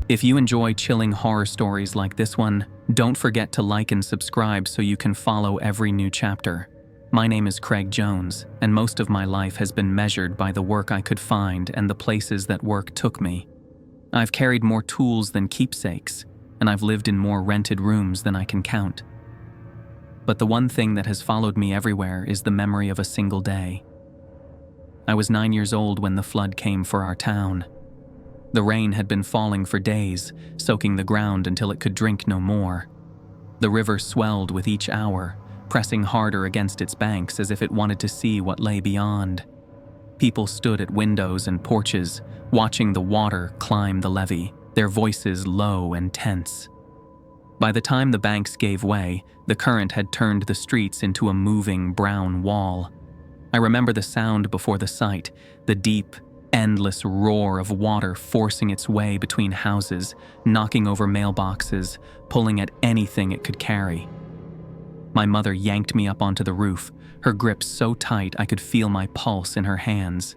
If you enjoy chilling horror stories like this one, don't forget to like and subscribe so you can follow every new chapter. My name is Craig Jones, and most of my life has been measured by the work I could find and the places that work took me. I've carried more tools than keepsakes, and I've lived in more rented rooms than I can count. But the one thing that has followed me everywhere is the memory of a single day. I was 9 years old when the flood came for our town. The rain had been falling for days, soaking the ground until it could drink no more. The river swelled with each hour, pressing harder against its banks as if it wanted to see what lay beyond. People stood at windows and porches, watching the water climb the levee, their voices low and tense. By the time the banks gave way, the current had turned the streets into a moving brown wall. I remember the sound before the sight, the deep, endless roar of water forcing its way between houses, knocking over mailboxes, pulling at anything it could carry. My mother yanked me up onto the roof, her grip so tight I could feel my pulse in her hands.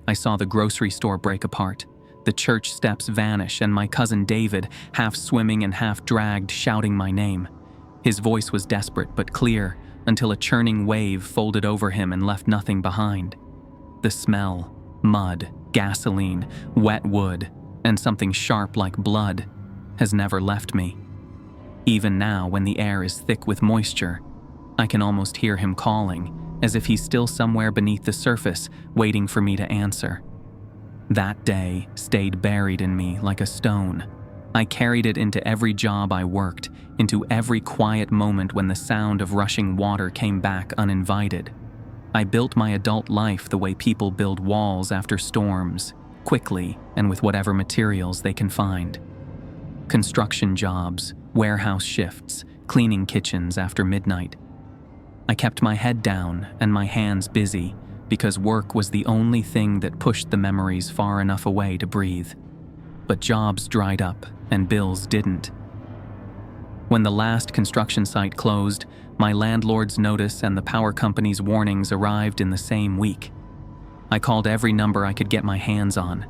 I saw the grocery store break apart, the church steps vanish, and my cousin David, half swimming and half dragged, shouting my name. His voice was desperate but clear, until a churning wave folded over him and left nothing behind. The smell, mud, gasoline, wet wood, and something sharp like blood, has never left me. Even now, when the air is thick with moisture, I can almost hear him calling, as if he's still somewhere beneath the surface, waiting for me to answer. That day stayed buried in me like a stone. I carried it into every job I worked, into every quiet moment when the sound of rushing water came back uninvited. I built my adult life the way people build walls after storms, quickly and with whatever materials they can find. Construction jobs, warehouse shifts, cleaning kitchens after midnight. I kept my head down and my hands busy because work was the only thing that pushed the memories far enough away to breathe. But jobs dried up and bills didn't. When the last construction site closed, my landlord's notice and the power company's warnings arrived in the same week. I called every number I could get my hands on.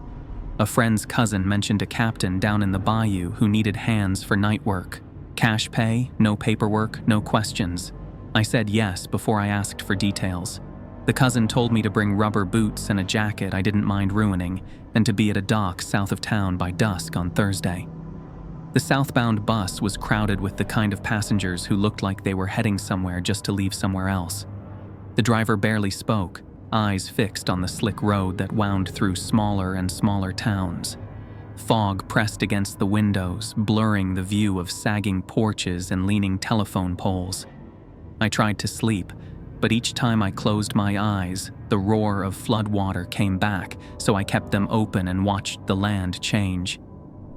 A friend's cousin mentioned a captain down in the bayou who needed hands for night work. Cash pay, no paperwork, no questions. I said yes before I asked for details. The cousin told me to bring rubber boots and a jacket I didn't mind ruining, and to be at a dock south of town by dusk on Thursday. The southbound bus was crowded with the kind of passengers who looked like they were heading somewhere just to leave somewhere else. The driver barely spoke, eyes fixed on the slick road that wound through smaller and smaller towns. Fog pressed against the windows, blurring the view of sagging porches and leaning telephone poles. I tried to sleep, but each time I closed my eyes, the roar of floodwater came back, so I kept them open and watched the land change.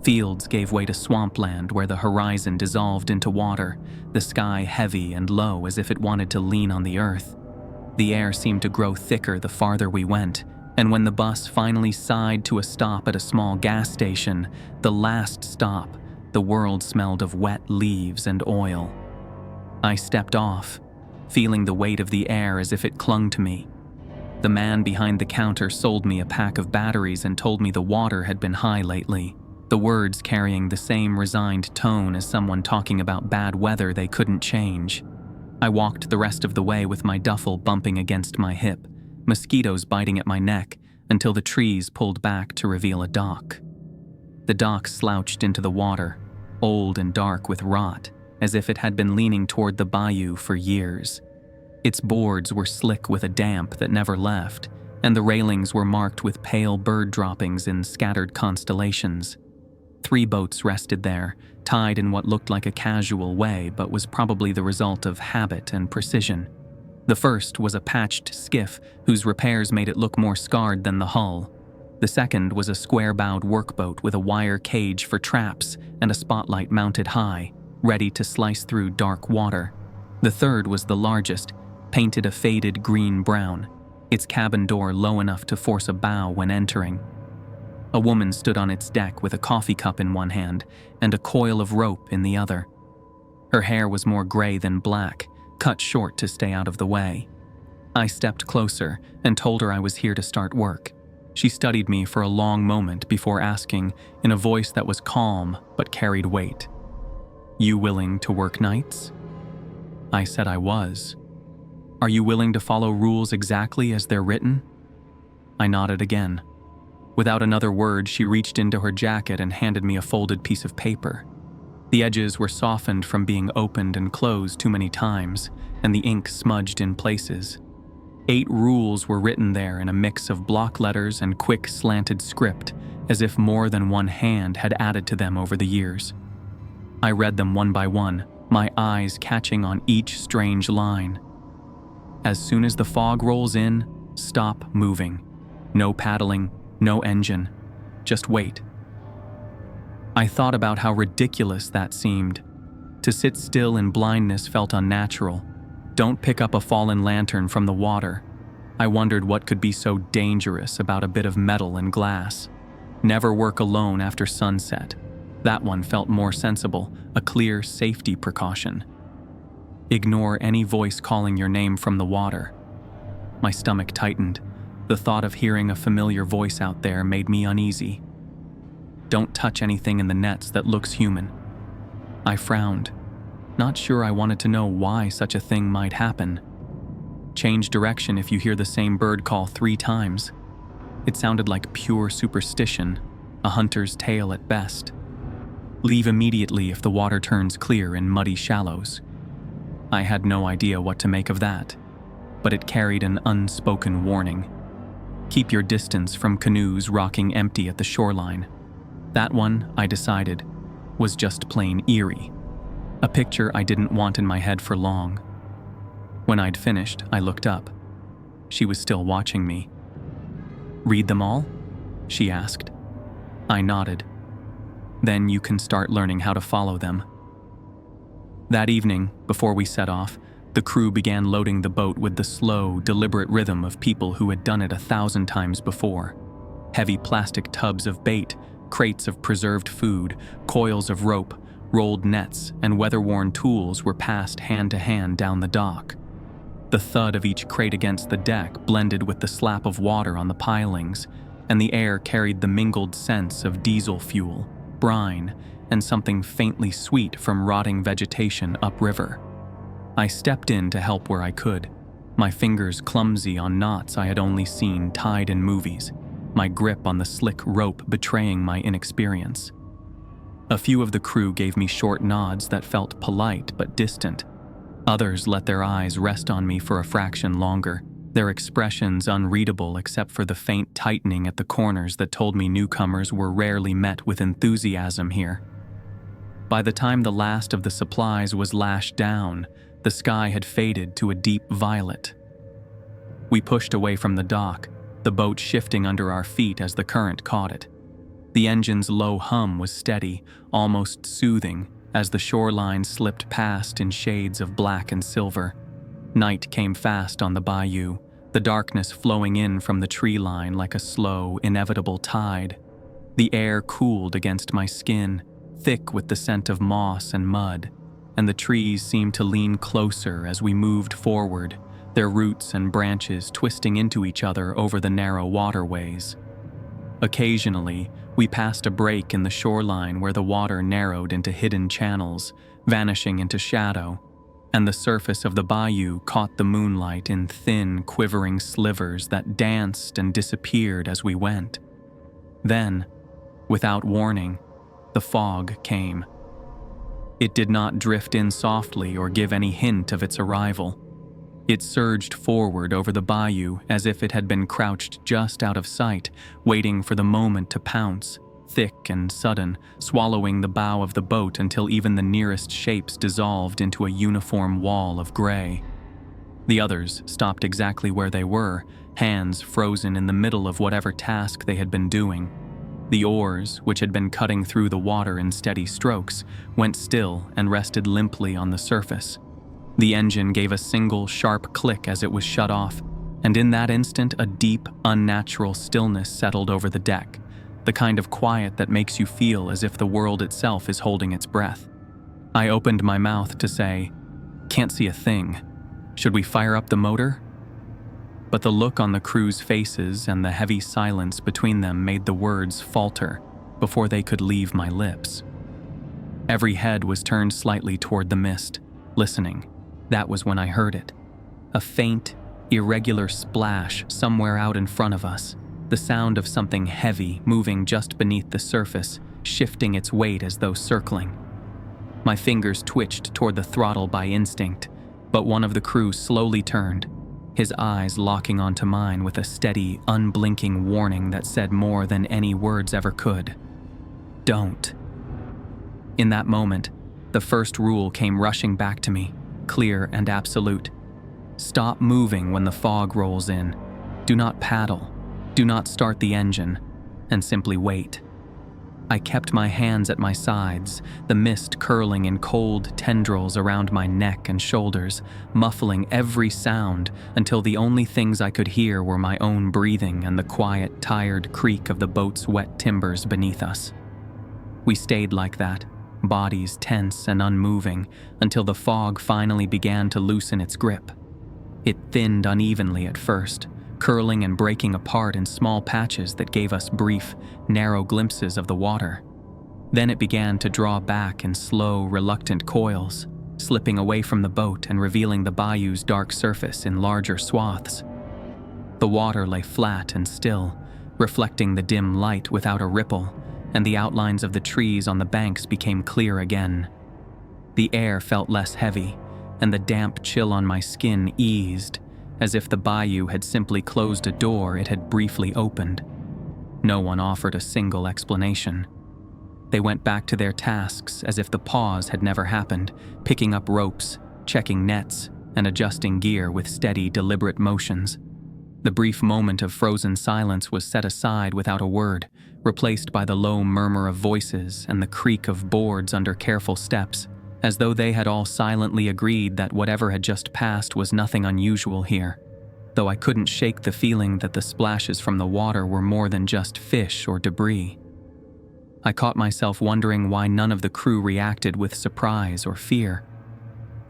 Fields gave way to swampland where the horizon dissolved into water, the sky heavy and low as if it wanted to lean on the earth. The air seemed to grow thicker the farther we went, and when the bus finally sighed to a stop at a small gas station, the last stop, the world smelled of wet leaves and oil. I stepped off, feeling the weight of the air as if it clung to me. The man behind the counter sold me a pack of batteries and told me the water had been high lately, the words carrying the same resigned tone as someone talking about bad weather they couldn't change. I walked the rest of the way with my duffel bumping against my hip, mosquitoes biting at my neck, until the trees pulled back to reveal a dock. The dock slouched into the water, old and dark with rot, as if it had been leaning toward the bayou for years. Its boards were slick with a damp that never left, and the railings were marked with pale bird droppings in scattered constellations. 3 boats rested there, tied in what looked like a casual way but was probably the result of habit and precision. The first was a patched skiff whose repairs made it look more scarred than the hull. The second was a square-bowed workboat with a wire cage for traps and a spotlight mounted high, ready to slice through dark water. The third was the largest, painted a faded green-brown, its cabin door low enough to force a bow when entering. A woman stood on its deck with a coffee cup in one hand and a coil of rope in the other. Her hair was more gray than black, cut short to stay out of the way. I stepped closer and told her I was here to start work. She studied me for a long moment before asking, in a voice that was calm but carried weight, "You willing to work nights?" I said I was. "Are you willing to follow rules exactly as they're written?" I nodded again. Without another word, she reached into her jacket and handed me a folded piece of paper. The edges were softened from being opened and closed too many times, and the ink smudged in places. 8 rules were written there in a mix of block letters and quick slanted script, as if more than one hand had added to them over the years. I read them one by one, my eyes catching on each strange line. As soon as the fog rolls in, stop moving. No paddling, no engine. Just wait. I thought about how ridiculous that seemed. To sit still in blindness felt unnatural. Don't pick up a fallen lantern from the water. I wondered what could be so dangerous about a bit of metal and glass. Never work alone after sunset. That one felt more sensible, a clear safety precaution. Ignore any voice calling your name from the water. My stomach tightened. The thought of hearing a familiar voice out there made me uneasy. Don't touch anything in the nets that looks human. I frowned, not sure I wanted to know why such a thing might happen. Change direction if you hear the same bird call 3 times. It sounded like pure superstition, a hunter's tale at best. Leave immediately if the water turns clear in muddy shallows. I had no idea what to make of that, but it carried an unspoken warning. Keep your distance from canoes rocking empty at the shoreline. That one, I decided, was just plain eerie. A picture I didn't want in my head for long. When I'd finished, I looked up. She was still watching me. "Read them all?" she asked. I nodded. "Then you can start learning how to follow them." That evening, before we set off, the crew began loading the boat with the slow, deliberate rhythm of people who had done it 1,000 times before. Heavy plastic tubs of bait, crates of preserved food, coils of rope, rolled nets, and weather-worn tools were passed hand to hand down the dock. The thud of each crate against the deck blended with the slap of water on the pilings, and the air carried the mingled scents of diesel fuel, brine, and something faintly sweet from rotting vegetation upriver. I stepped in to help where I could, my fingers clumsy on knots I had only seen tied in movies, my grip on the slick rope betraying my inexperience. A few of the crew gave me short nods that felt polite but distant. Others let their eyes rest on me for a fraction longer, their expressions unreadable except for the faint tightening at the corners that told me newcomers were rarely met with enthusiasm here. By the time the last of the supplies was lashed down, the sky had faded to a deep violet. We pushed away from the dock, the boat shifting under our feet as the current caught it. The engine's low hum was steady, almost soothing, as the shoreline slipped past in shades of black and silver. Night came fast on the bayou, the darkness flowing in from the tree line like a slow, inevitable tide. The air cooled against my skin, thick with the scent of moss and mud, and the trees seemed to lean closer as we moved forward, their roots and branches twisting into each other over the narrow waterways. Occasionally, we passed a break in the shoreline where the water narrowed into hidden channels, vanishing into shadow, and the surface of the bayou caught the moonlight in thin, quivering slivers that danced and disappeared as we went. Then, without warning, the fog came. It did not drift in softly or give any hint of its arrival. It surged forward over the bayou as if it had been crouched just out of sight, waiting for the moment to pounce, thick and sudden, swallowing the bow of the boat until even the nearest shapes dissolved into a uniform wall of gray. The others stopped exactly where they were, hands frozen in the middle of whatever task they had been doing. The oars, which had been cutting through the water in steady strokes, went still and rested limply on the surface. The engine gave a single sharp click as it was shut off, and in that instant a deep, unnatural stillness settled over the deck, the kind of quiet that makes you feel as if the world itself is holding its breath. I opened my mouth to say, "Can't see a thing. Should we fire up the motor?" but the look on the crew's faces and the heavy silence between them made the words falter before they could leave my lips. Every head was turned slightly toward the mist, listening. That was when I heard it. A faint, irregular splash somewhere out in front of us, the sound of something heavy moving just beneath the surface, shifting its weight as though circling. My fingers twitched toward the throttle by instinct, but one of the crew slowly turned, his eyes locking onto mine with a steady, unblinking warning that said more than any words ever could. Don't. In that moment, the first rule came rushing back to me, clear and absolute. Stop moving when the fog rolls in. Do not paddle. Do not start the engine, and simply wait. I kept my hands at my sides, the mist curling in cold tendrils around my neck and shoulders, muffling every sound until the only things I could hear were my own breathing and the quiet, tired creak of the boat's wet timbers beneath us. We stayed like that, bodies tense and unmoving, until the fog finally began to loosen its grip. It thinned unevenly at first, curling and breaking apart in small patches that gave us brief, narrow glimpses of the water. Then it began to draw back in slow, reluctant coils, slipping away from the boat and revealing the bayou's dark surface in larger swaths. The water lay flat and still, reflecting the dim light without a ripple, and the outlines of the trees on the banks became clear again. The air felt less heavy, and the damp chill on my skin eased, as if the bayou had simply closed a door it had briefly opened. No one offered a single explanation. They went back to their tasks as if the pause had never happened, picking up ropes, checking nets, and adjusting gear with steady, deliberate motions. The brief moment of frozen silence was set aside without a word, replaced by the low murmur of voices and the creak of boards under careful steps, as though they had all silently agreed that whatever had just passed was nothing unusual here, though I couldn't shake the feeling that the splashes from the water were more than just fish or debris. I caught myself wondering why none of the crew reacted with surprise or fear.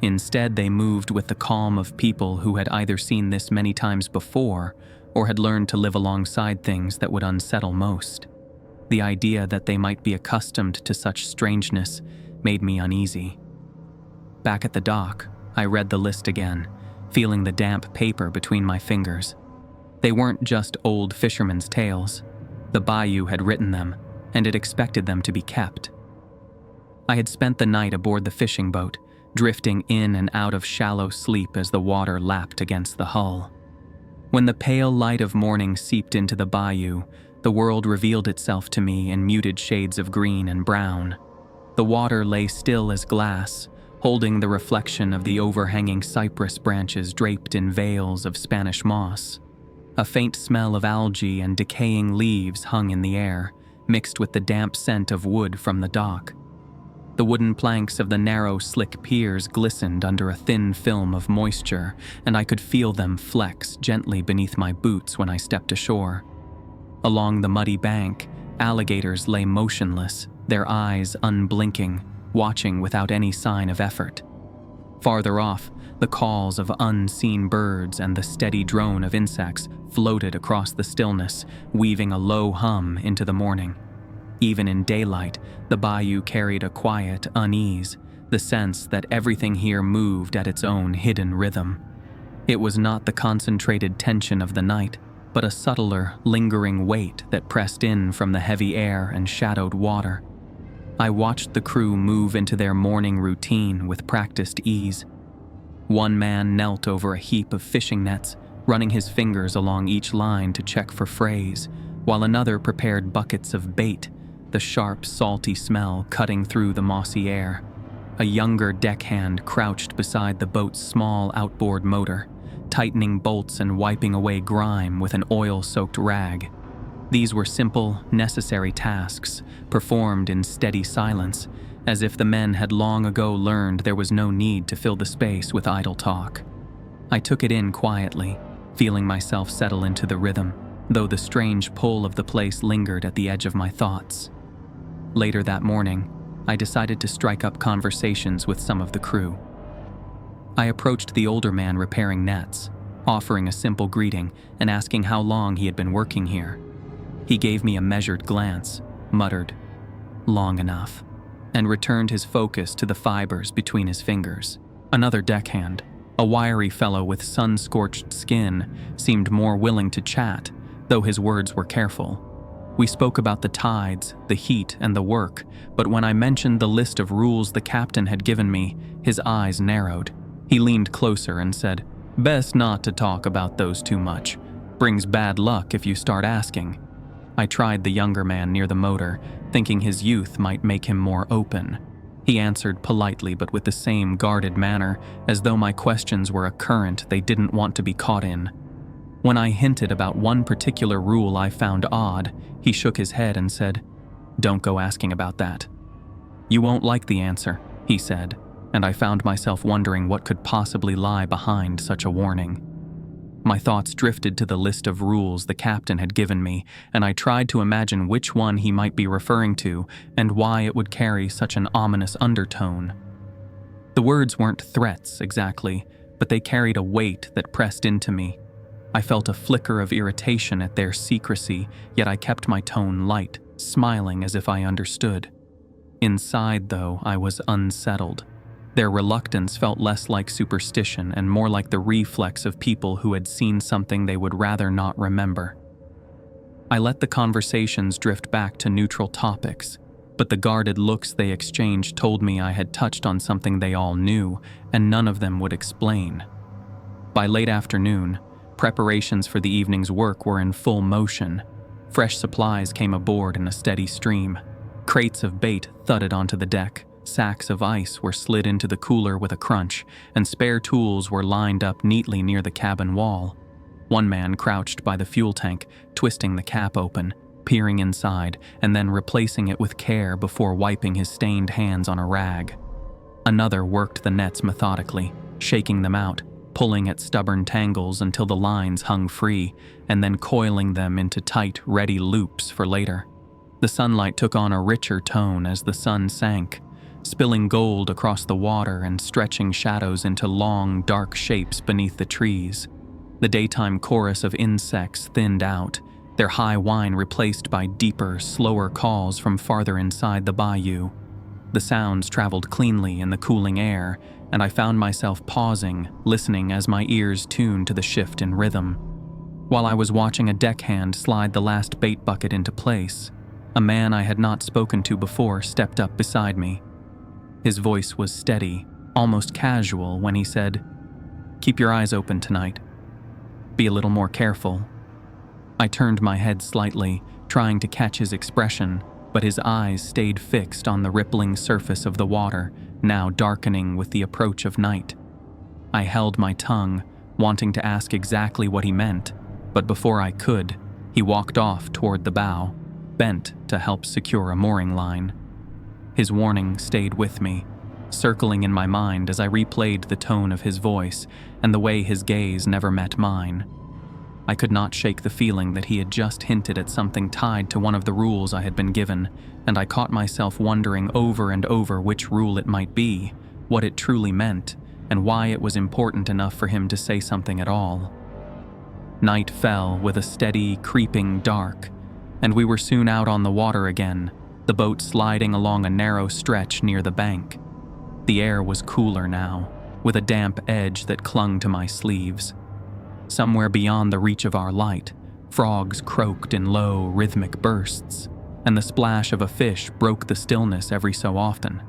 Instead, they moved with the calm of people who had either seen this many times before or had learned to live alongside things that would unsettle most. The idea that they might be accustomed to such strangeness made me uneasy. Back at the dock, I read the list again, feeling the damp paper between my fingers. They weren't just old fishermen's tales. The bayou had written them, and it expected them to be kept. I had spent the night aboard the fishing boat, drifting in and out of shallow sleep as the water lapped against the hull. When the pale light of morning seeped into the bayou, the world revealed itself to me in muted shades of green and brown. The water lay still as glass, holding the reflection of the overhanging cypress branches draped in veils of Spanish moss. A faint smell of algae and decaying leaves hung in the air, mixed with the damp scent of wood from the dock. The wooden planks of the narrow, slick piers glistened under a thin film of moisture, and I could feel them flex gently beneath my boots when I stepped ashore. Along the muddy bank, alligators lay motionless, their eyes unblinking, watching without any sign of effort. Farther off, the calls of unseen birds and the steady drone of insects floated across the stillness, weaving a low hum into the morning. Even in daylight, the bayou carried a quiet unease, the sense that everything here moved at its own hidden rhythm. It was not the concentrated tension of the night, but a subtler, lingering weight that pressed in from the heavy air and shadowed water. I watched the crew move into their morning routine with practiced ease. One man knelt over a heap of fishing nets, running his fingers along each line to check for frays, while another prepared buckets of bait, the sharp, salty smell cutting through the mossy air. A younger deckhand crouched beside the boat's small outboard motor, tightening bolts and wiping away grime with an oil-soaked rag. These were simple, necessary tasks, performed in steady silence, as if the men had long ago learned there was no need to fill the space with idle talk. I took it in quietly, feeling myself settle into the rhythm, though the strange pull of the place lingered at the edge of my thoughts. Later that morning, I decided to strike up conversations with some of the crew. I approached the older man repairing nets, offering a simple greeting and asking how long he had been working here. He gave me a measured glance, muttered, "Long enough," and returned his focus to the fibers between his fingers. Another deckhand, a wiry fellow with sun-scorched skin, seemed more willing to chat, though his words were careful. We spoke about the tides, the heat, and the work, but when I mentioned the list of rules the captain had given me, his eyes narrowed. He leaned closer and said, "Best not to talk about those too much. Brings bad luck if you start asking." I tried the younger man near the motor, thinking his youth might make him more open. He answered politely but with the same guarded manner, as though my questions were a current they didn't want to be caught in. When I hinted about one particular rule I found odd, he shook his head and said, "Don't go asking about that." "You won't like the answer," he said, and I found myself wondering what could possibly lie behind such a warning. My thoughts drifted to the list of rules the captain had given me, and I tried to imagine which one he might be referring to and why it would carry such an ominous undertone. The words weren't threats exactly, but they carried a weight that pressed into me. I felt a flicker of irritation at their secrecy, yet I kept my tone light, smiling as if I understood. Inside, though, I was unsettled. Their reluctance felt less like superstition and more like the reflex of people who had seen something they would rather not remember. I let the conversations drift back to neutral topics, but the guarded looks they exchanged told me I had touched on something they all knew, and none of them would explain. By late afternoon, preparations for the evening's work were in full motion. Fresh supplies came aboard in a steady stream. Crates of bait thudded onto the deck. Sacks of ice were slid into the cooler with a crunch, and spare tools were lined up neatly near the cabin wall. One man crouched by the fuel tank, twisting the cap open, peering inside, and then replacing it with care before wiping his stained hands on a rag. Another worked the nets methodically, shaking them out, pulling at stubborn tangles until the lines hung free, and then coiling them into tight, ready loops for later. The sunlight took on a richer tone as the sun sank, spilling gold across the water and stretching shadows into long, dark shapes beneath the trees. The daytime chorus of insects thinned out, their high whine replaced by deeper, slower calls from farther inside the bayou. The sounds traveled cleanly in the cooling air, and I found myself pausing, listening as my ears tuned to the shift in rhythm. While I was watching a deckhand slide the last bait bucket into place, a man I had not spoken to before stepped up beside me. His voice was steady, almost casual when he said, "Keep your eyes open tonight. Be a little more careful." I turned my head slightly, trying to catch his expression, but his eyes stayed fixed on the rippling surface of the water, now darkening with the approach of night. I held my tongue, wanting to ask exactly what he meant, but before I could, he walked off toward the bow, bent to help secure a mooring line. His warning stayed with me, circling in my mind as I replayed the tone of his voice and the way his gaze never met mine. I could not shake the feeling that he had just hinted at something tied to one of the rules I had been given, and I caught myself wondering over and over which rule it might be, what it truly meant, and why it was important enough for him to say something at all. Night fell with a steady, creeping dark, and we were soon out on the water again, the boat sliding along a narrow stretch near the bank. The air was cooler now, with a damp edge that clung to my sleeves. Somewhere beyond the reach of our light, frogs croaked in low, rhythmic bursts, and the splash of a fish broke the stillness every so often.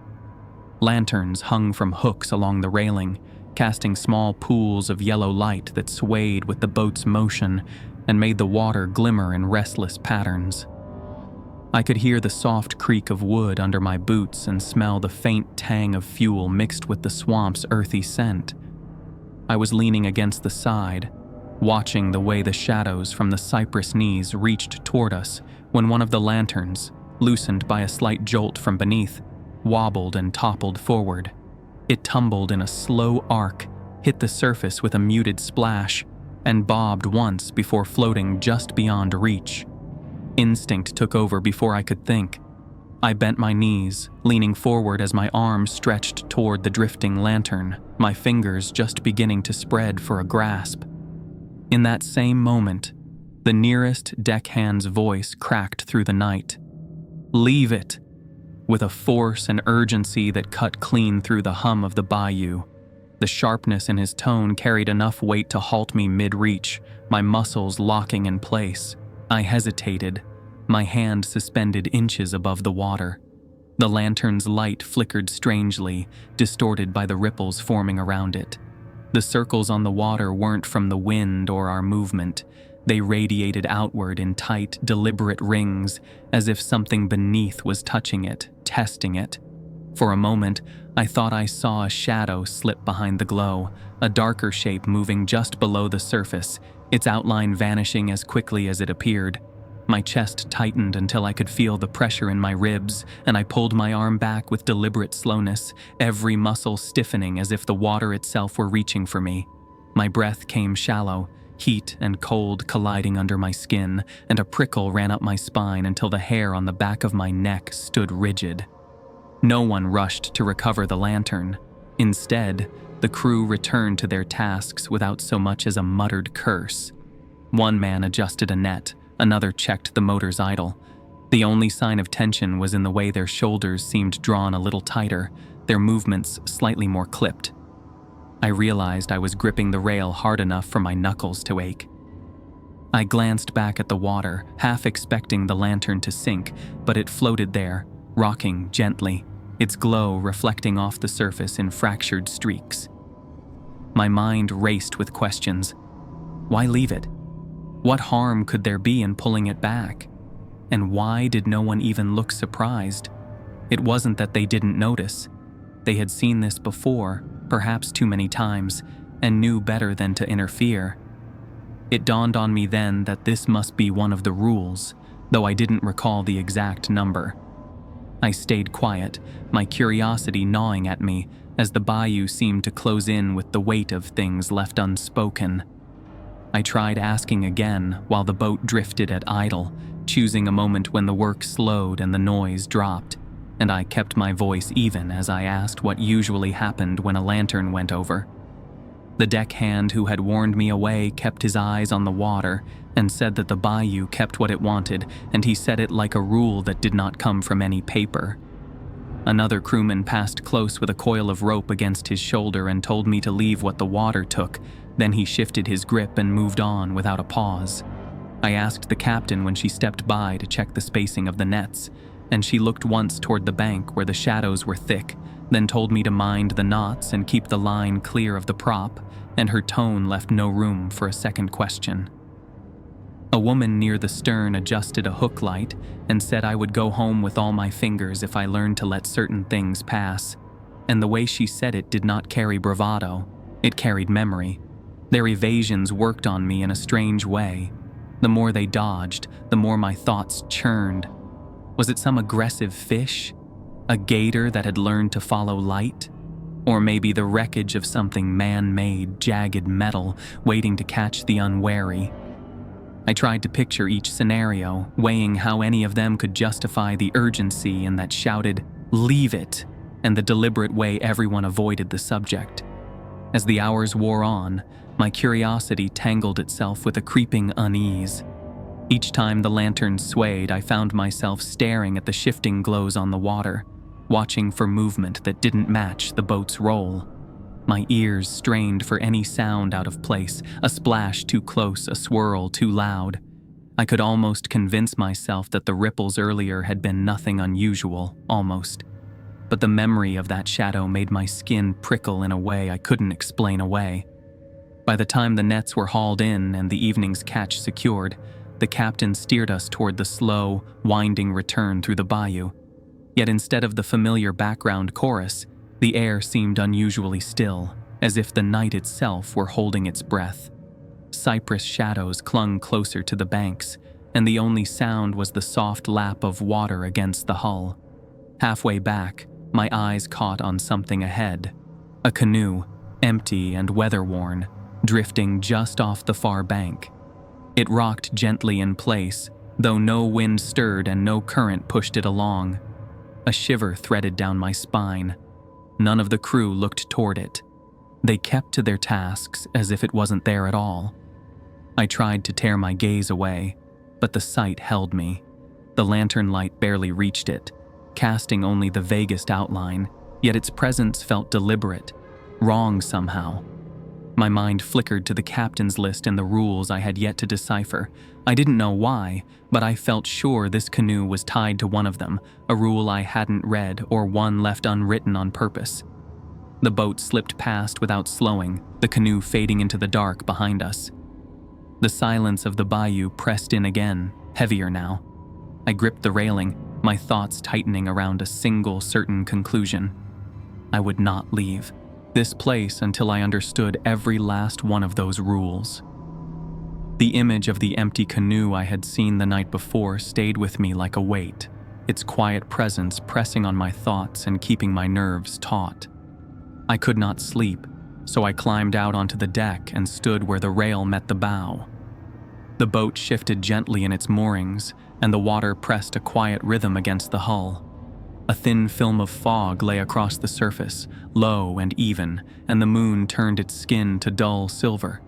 Lanterns hung from hooks along the railing, casting small pools of yellow light that swayed with the boat's motion and made the water glimmer in restless patterns. I could hear the soft creak of wood under my boots and smell the faint tang of fuel mixed with the swamp's earthy scent. I was leaning against the side, watching the way the shadows from the cypress knees reached toward us when one of the lanterns, loosened by a slight jolt from beneath, wobbled and toppled forward. It tumbled in a slow arc, hit the surface with a muted splash, and bobbed once before floating just beyond reach. Instinct took over before I could think. I bent my knees, leaning forward as my arms stretched toward the drifting lantern, my fingers just beginning to spread for a grasp. In that same moment, the nearest deckhand's voice cracked through the night. "Leave it!" with a force and urgency that cut clean through the hum of the bayou. The sharpness in his tone carried enough weight to halt me mid-reach, my muscles locking in place. I hesitated, my hand suspended inches above the water. The lantern's light flickered strangely, distorted by the ripples forming around it. The circles on the water weren't from the wind or our movement. They radiated outward in tight, deliberate rings, as if something beneath was touching it, testing it. For a moment, I thought I saw a shadow slip behind the glow, a darker shape moving just below the surface, its outline vanishing as quickly as it appeared. My chest tightened until I could feel the pressure in my ribs, and I pulled my arm back with deliberate slowness, every muscle stiffening as if the water itself were reaching for me. My breath came shallow, heat and cold colliding under my skin, and a prickle ran up my spine until the hair on the back of my neck stood rigid. No one rushed to recover the lantern. Instead, the crew returned to their tasks without so much as a muttered curse. One man adjusted a net, another checked the motor's idle. The only sign of tension was in the way their shoulders seemed drawn a little tighter, their movements slightly more clipped. I realized I was gripping the rail hard enough for my knuckles to ache. I glanced back at the water, half expecting the lantern to sink, but it floated there, rocking gently, its glow reflecting off the surface in fractured streaks. My mind raced with questions. Why leave it? What harm could there be in pulling it back? And why did no one even look surprised? It wasn't that they didn't notice. They had seen this before, perhaps too many times, and knew better than to interfere. It dawned on me then that this must be one of the rules, though I didn't recall the exact number. I stayed quiet, my curiosity gnawing at me as the bayou seemed to close in with the weight of things left unspoken. I tried asking again while the boat drifted at idle, choosing a moment when the work slowed and the noise dropped, and I kept my voice even as I asked what usually happened when a lantern went over. The deckhand who had warned me away kept his eyes on the water and said that the bayou kept what it wanted, and he said it like a rule that did not come from any paper. Another crewman passed close with a coil of rope against his shoulder and told me to leave what the water took. Then he shifted his grip and moved on without a pause. I asked the captain when she stepped by to check the spacing of the nets, and she looked once toward the bank where the shadows were thick, then told me to mind the knots and keep the line clear of the prop, and her tone left no room for a second question. A woman near the stern adjusted a hook light and said I would go home with all my fingers if I learned to let certain things pass, and the way she said it did not carry bravado, it carried memory. Their evasions worked on me in a strange way. The more they dodged, the more my thoughts churned. Was it some aggressive fish? A gator that had learned to follow light? Or maybe the wreckage of something man-made, jagged metal waiting to catch the unwary? I tried to picture each scenario, weighing how any of them could justify the urgency in that shouted, "Leave it," and the deliberate way everyone avoided the subject. As the hours wore on, my curiosity tangled itself with a creeping unease. Each time the lantern swayed, I found myself staring at the shifting glows on the water, watching for movement that didn't match the boat's roll. My ears strained for any sound out of place, a splash too close, a swirl too loud. I could almost convince myself that the ripples earlier had been nothing unusual, almost. But the memory of that shadow made my skin prickle in a way I couldn't explain away. By the time the nets were hauled in and the evening's catch secured, the captain steered us toward the slow, winding return through the bayou. Yet instead of the familiar background chorus, the air seemed unusually still, as if the night itself were holding its breath. Cypress shadows clung closer to the banks, and the only sound was the soft lap of water against the hull. Halfway back, my eyes caught on something ahead. A canoe, empty and weather-worn, drifting just off the far bank. It rocked gently in place, though no wind stirred and no current pushed it along. A shiver threaded down my spine. None of the crew looked toward it. They kept to their tasks as if it wasn't there at all. I tried to tear my gaze away, but the sight held me. The lantern light barely reached it, casting only the vaguest outline, yet its presence felt deliberate, wrong somehow. My mind flickered to the captain's list and the rules I had yet to decipher. I didn't know why, but I felt sure this canoe was tied to one of them, a rule I hadn't read or one left unwritten on purpose. The boat slipped past without slowing, the canoe fading into the dark behind us. The silence of the bayou pressed in again, heavier now. I gripped the railing, my thoughts tightening around a single certain conclusion. I would not leave this place until I understood every last one of those rules. The image of the empty canoe I had seen the night before stayed with me like a weight, its quiet presence pressing on my thoughts and keeping my nerves taut. I could not sleep, so I climbed out onto the deck and stood where the rail met the bow. The boat shifted gently in its moorings, and the water pressed a quiet rhythm against the hull. A thin film of fog lay across the surface, low and even, and the moon turned its skin to dull silver.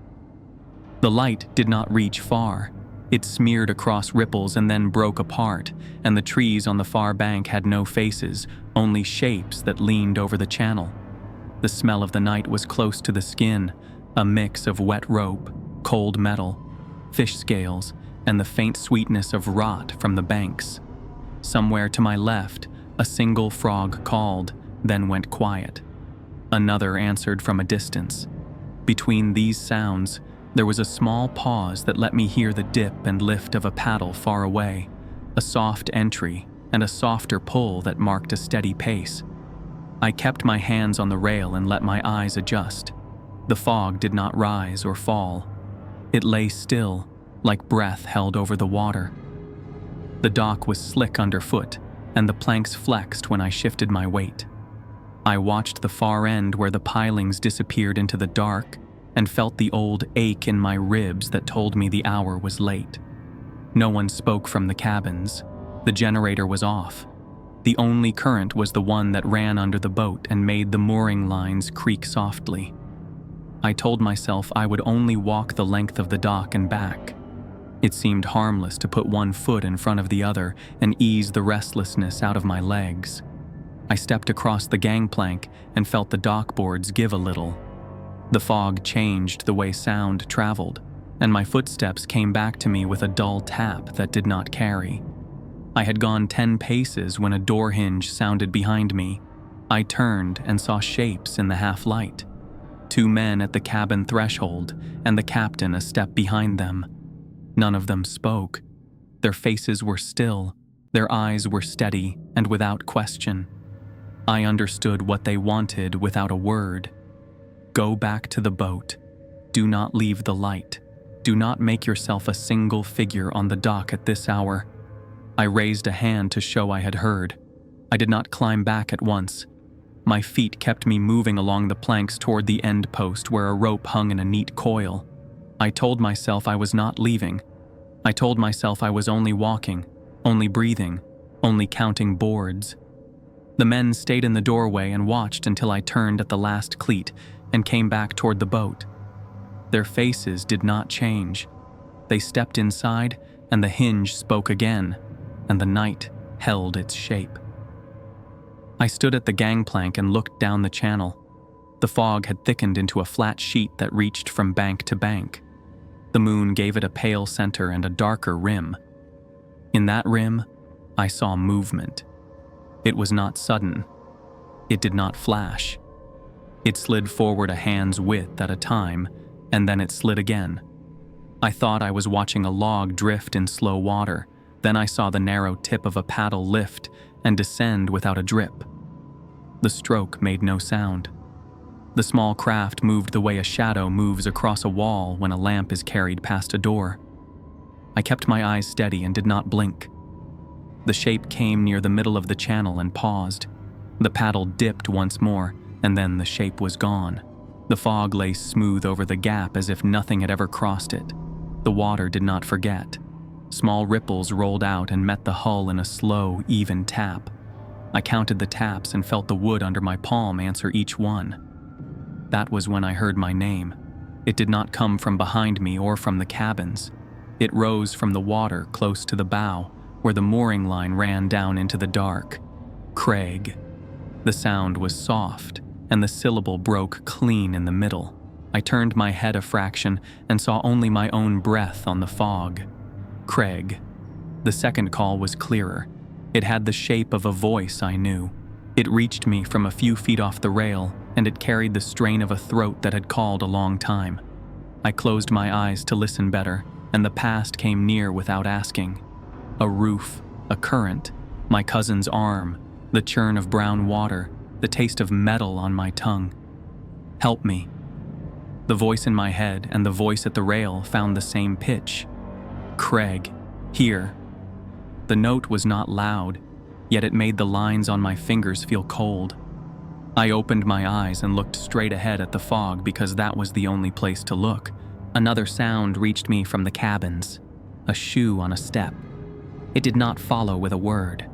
The light did not reach far. It smeared across ripples and then broke apart, and the trees on the far bank had no faces, only shapes that leaned over the channel. The smell of the night was close to the skin, a mix of wet rope, cold metal, fish scales, and the faint sweetness of rot from the banks. Somewhere to my left, a single frog called, then went quiet. Another answered from a distance. Between these sounds, there was a small pause that let me hear the dip and lift of a paddle far away, a soft entry and a softer pull that marked a steady pace. I kept my hands on the rail and let my eyes adjust. The fog did not rise or fall. It lay still, like breath held over the water. The dock was slick underfoot, and the planks flexed when I shifted my weight. I watched the far end where the pilings disappeared into the dark and felt the old ache in my ribs that told me the hour was late. No one spoke from the cabins. The generator was off. The only current was the one that ran under the boat and made the mooring lines creak softly. I told myself I would only walk the length of the dock and back. It seemed harmless to put one foot in front of the other and ease the restlessness out of my legs. I stepped across the gangplank and felt the dock boards give a little. The fog changed the way sound traveled, and my footsteps came back to me with a dull tap that did not carry. I had gone 10 paces when a door hinge sounded behind me. I turned and saw shapes in the half-light. 2 men at the cabin threshold, and the captain a step behind them. None of them spoke. Their faces were still, their eyes were steady and without question. I understood what they wanted without a word. Go back to the boat. Do not leave the light. Do not make yourself a single figure on the dock at this hour. I raised a hand to show I had heard. I did not climb back at once. My feet kept me moving along the planks toward the end post where a rope hung in a neat coil. I told myself I was not leaving. I told myself I was only walking, only breathing, only counting boards. The men stayed in the doorway and watched until I turned at the last cleat and came back toward the boat. Their faces did not change. They stepped inside, and the hinge spoke again, and the night held its shape. I stood at the gangplank and looked down the channel. The fog had thickened into a flat sheet that reached from bank to bank. The moon gave it a pale center and a darker rim. In that rim, I saw movement. It was not sudden. It did not flash. It slid forward a hand's width at a time, and then it slid again. I thought I was watching a log drift in slow water. Then I saw the narrow tip of a paddle lift and descend without a drip. The stroke made no sound. The small craft moved the way a shadow moves across a wall when a lamp is carried past a door. I kept my eyes steady and did not blink. The shape came near the middle of the channel and paused. The paddle dipped once more, and then the shape was gone. The fog lay smooth over the gap as if nothing had ever crossed it. The water did not forget. Small ripples rolled out and met the hull in a slow, even tap. I counted the taps and felt the wood under my palm answer each one. That was when I heard my name. It did not come from behind me or from the cabins. It rose from the water close to the bow, where the mooring line ran down into the dark. Craig. The sound was soft, and the syllable broke clean in the middle. I turned my head a fraction and saw only my own breath on the fog. Craig. The second call was clearer. It had the shape of a voice I knew. It reached me from a few feet off the rail, and it carried the strain of a throat that had called a long time. I closed my eyes to listen better, and the past came near without asking. A roof, a current, my cousin's arm, the churn of brown water, the taste of metal on my tongue. Help me. The voice in my head and the voice at the rail found the same pitch. Craig, here. The note was not loud, yet it made the lines on my fingers feel cold. I opened my eyes and looked straight ahead at the fog because that was the only place to look. Another sound reached me from the cabins, a shoe on a step. It did not follow with a word.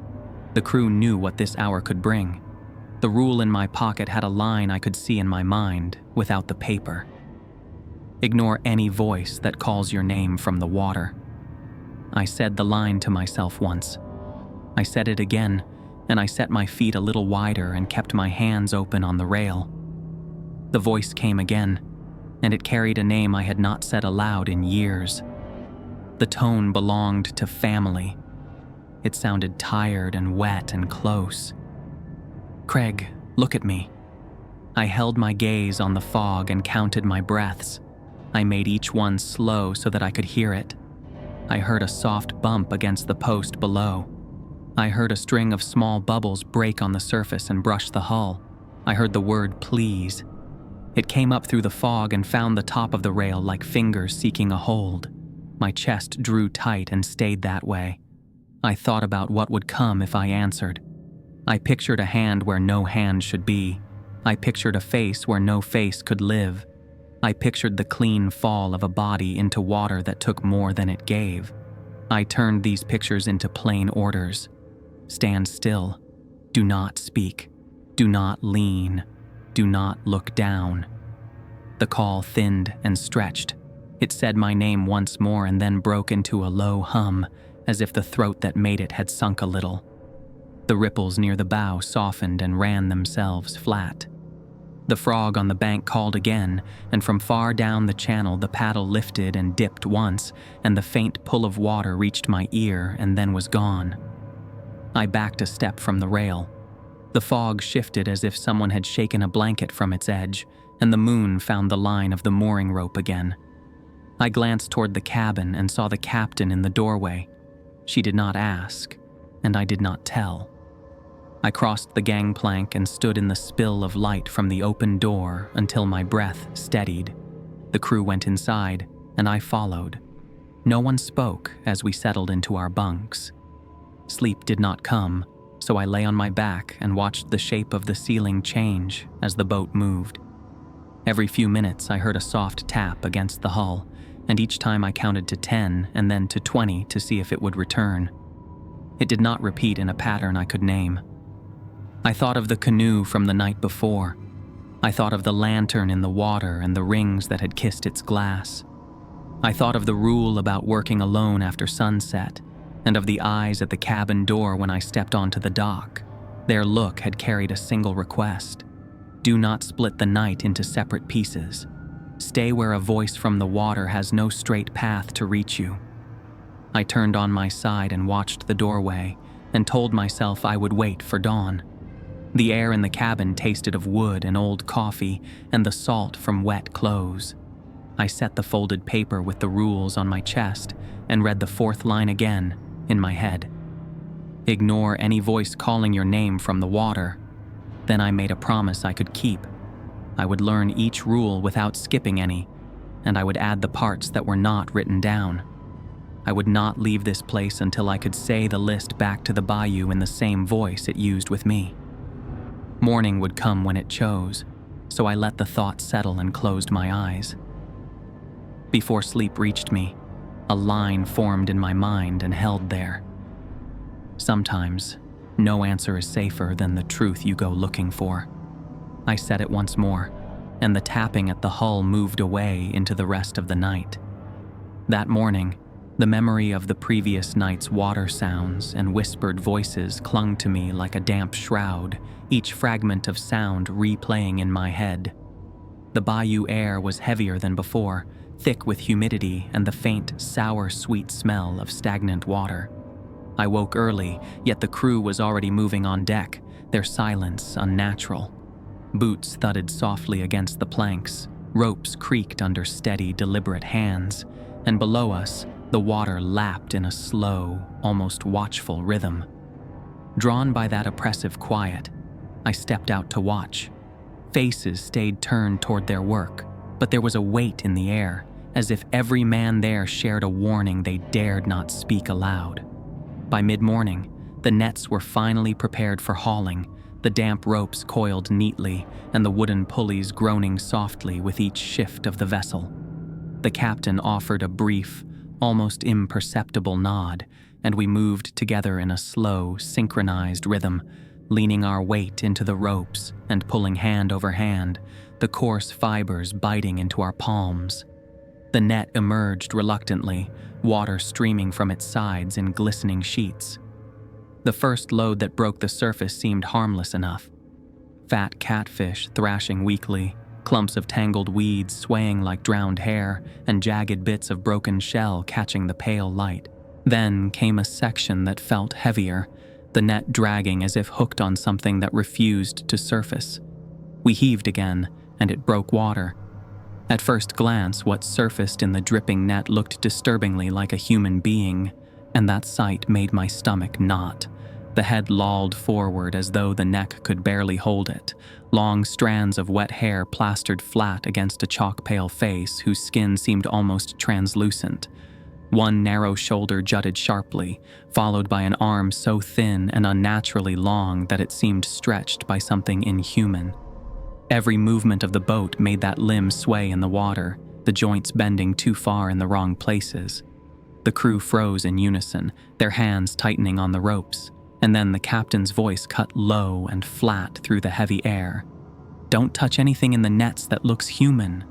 The crew knew what this hour could bring. The rule in my pocket had a line I could see in my mind without the paper. Ignore any voice that calls your name from the water. I said the line to myself once. I said it again, and I set my feet a little wider and kept my hands open on the rail. The voice came again, and it carried a name I had not said aloud in years. The tone belonged to family. It sounded tired and wet and close. Craig, look at me. I held my gaze on the fog and counted my breaths. I made each one slow so that I could hear it. I heard a soft bump against the post below. I heard a string of small bubbles break on the surface and brush the hull. I heard the word please. It came up through the fog and found the top of the rail like fingers seeking a hold. My chest drew tight and stayed that way. I thought about what would come if I answered. I pictured a hand where no hand should be. I pictured a face where no face could live. I pictured the clean fall of a body into water that took more than it gave. I turned these pictures into plain orders. Stand still. Do not speak. Do not lean. Do not look down. The call thinned and stretched. It said my name once more and then broke into a low hum, as if the throat that made it had sunk a little. The ripples near the bow softened and ran themselves flat. The frog on the bank called again, and from far down the channel the paddle lifted and dipped once, and the faint pull of water reached my ear and then was gone. I backed a step from the rail. The fog shifted as if someone had shaken a blanket from its edge, and the moon found the line of the mooring rope again. I glanced toward the cabin and saw the captain in the doorway. She did not ask, and I did not tell. I crossed the gangplank and stood in the spill of light from the open door until my breath steadied. The crew went inside, and I followed. No one spoke as we settled into our bunks. Sleep did not come, so I lay on my back and watched the shape of the ceiling change as the boat moved. Every few minutes I heard a soft tap against the hull, and each time I counted to 10 and then to 20 to see if it would return. It did not repeat in a pattern I could name. I thought of the canoe from the night before. I thought of the lantern in the water and the rings that had kissed its glass. I thought of the rule about working alone after sunset, and of the eyes at the cabin door when I stepped onto the dock. Their look had carried a single request. Do not split the night into separate pieces. Stay where a voice from the water has no straight path to reach you. I turned on my side and watched the doorway, and told myself I would wait for dawn. The air in the cabin tasted of wood and old coffee and the salt from wet clothes. I set the folded paper with the rules on my chest and read the fourth line again in my head. Ignore any voice calling your name from the water. Then I made a promise I could keep. I would learn each rule without skipping any, and I would add the parts that were not written down. I would not leave this place until I could say the list back to the bayou in the same voice it used with me. Morning would come when it chose, so I let the thought settle and closed my eyes. Before sleep reached me, a line formed in my mind and held there. Sometimes, no answer is safer than the truth you go looking for. I said it once more. and the tapping at the hull moved away into the rest of the night. That morning, the memory of the previous night's water sounds and whispered voices clung to me like a damp shroud, each fragment of sound replaying in my head. The bayou air was heavier than before, thick with humidity and the faint, sour, sweet smell of stagnant water. I woke early, yet the crew was already moving on deck, their silence unnatural. Boots thudded softly against the planks, ropes creaked under steady, deliberate hands, and below us, the water lapped in a slow, almost watchful rhythm. Drawn by that oppressive quiet, I stepped out to watch. Faces stayed turned toward their work, but there was a weight in the air, as if every man there shared a warning they dared not speak aloud. By mid-morning, the nets were finally prepared for hauling, the damp ropes coiled neatly and the wooden pulleys groaning softly with each shift of the vessel. The captain offered a brief, almost imperceptible nod, and we moved together in a slow, synchronized rhythm, leaning our weight into the ropes and pulling hand over hand, the coarse fibers biting into our palms. The net emerged reluctantly, water streaming from its sides in glistening sheets. The first load that broke the surface seemed harmless enough. Fat catfish thrashing weakly, clumps of tangled weeds swaying like drowned hair, and jagged bits of broken shell catching the pale light. Then came a section that felt heavier, the net dragging as if hooked on something that refused to surface. We heaved again, and it broke water. At first glance, what surfaced in the dripping net looked disturbingly like a human being, and that sight made my stomach knot. The head lolled forward as though the neck could barely hold it, long strands of wet hair plastered flat against a chalk-pale face whose skin seemed almost translucent. One narrow shoulder jutted sharply, followed by an arm so thin and unnaturally long that it seemed stretched by something inhuman. Every movement of the boat made that limb sway in the water, the joints bending too far in the wrong places. The crew froze in unison, their hands tightening on the ropes, and then the captain's voice cut low and flat through the heavy air. "Don't touch anything in the nets that looks human."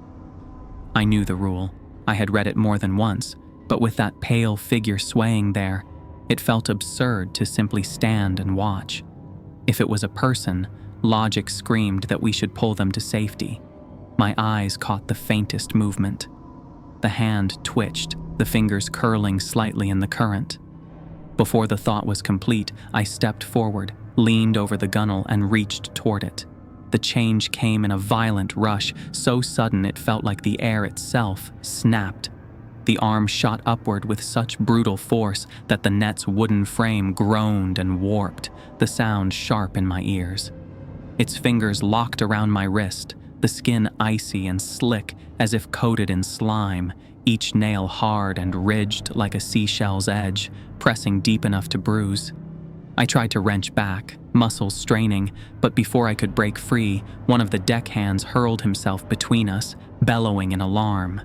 I knew the rule. I had read it more than once, but with that pale figure swaying there, it felt absurd to simply stand and watch. If it was a person, logic screamed that we should pull them to safety. My eyes caught the faintest movement. The hand twitched, the fingers curling slightly in the current. Before the thought was complete, I stepped forward, leaned over the gunwale, and reached toward it. The change came in a violent rush, so sudden it felt like the air itself snapped. The arm shot upward with such brutal force that the net's wooden frame groaned and warped, the sound sharp in my ears. Its fingers locked around my wrist, the skin icy and slick as if coated in slime, each nail hard and ridged like a seashell's edge, pressing deep enough to bruise. I tried to wrench back, muscles straining, but before I could break free, one of the deckhands hurled himself between us, bellowing in alarm.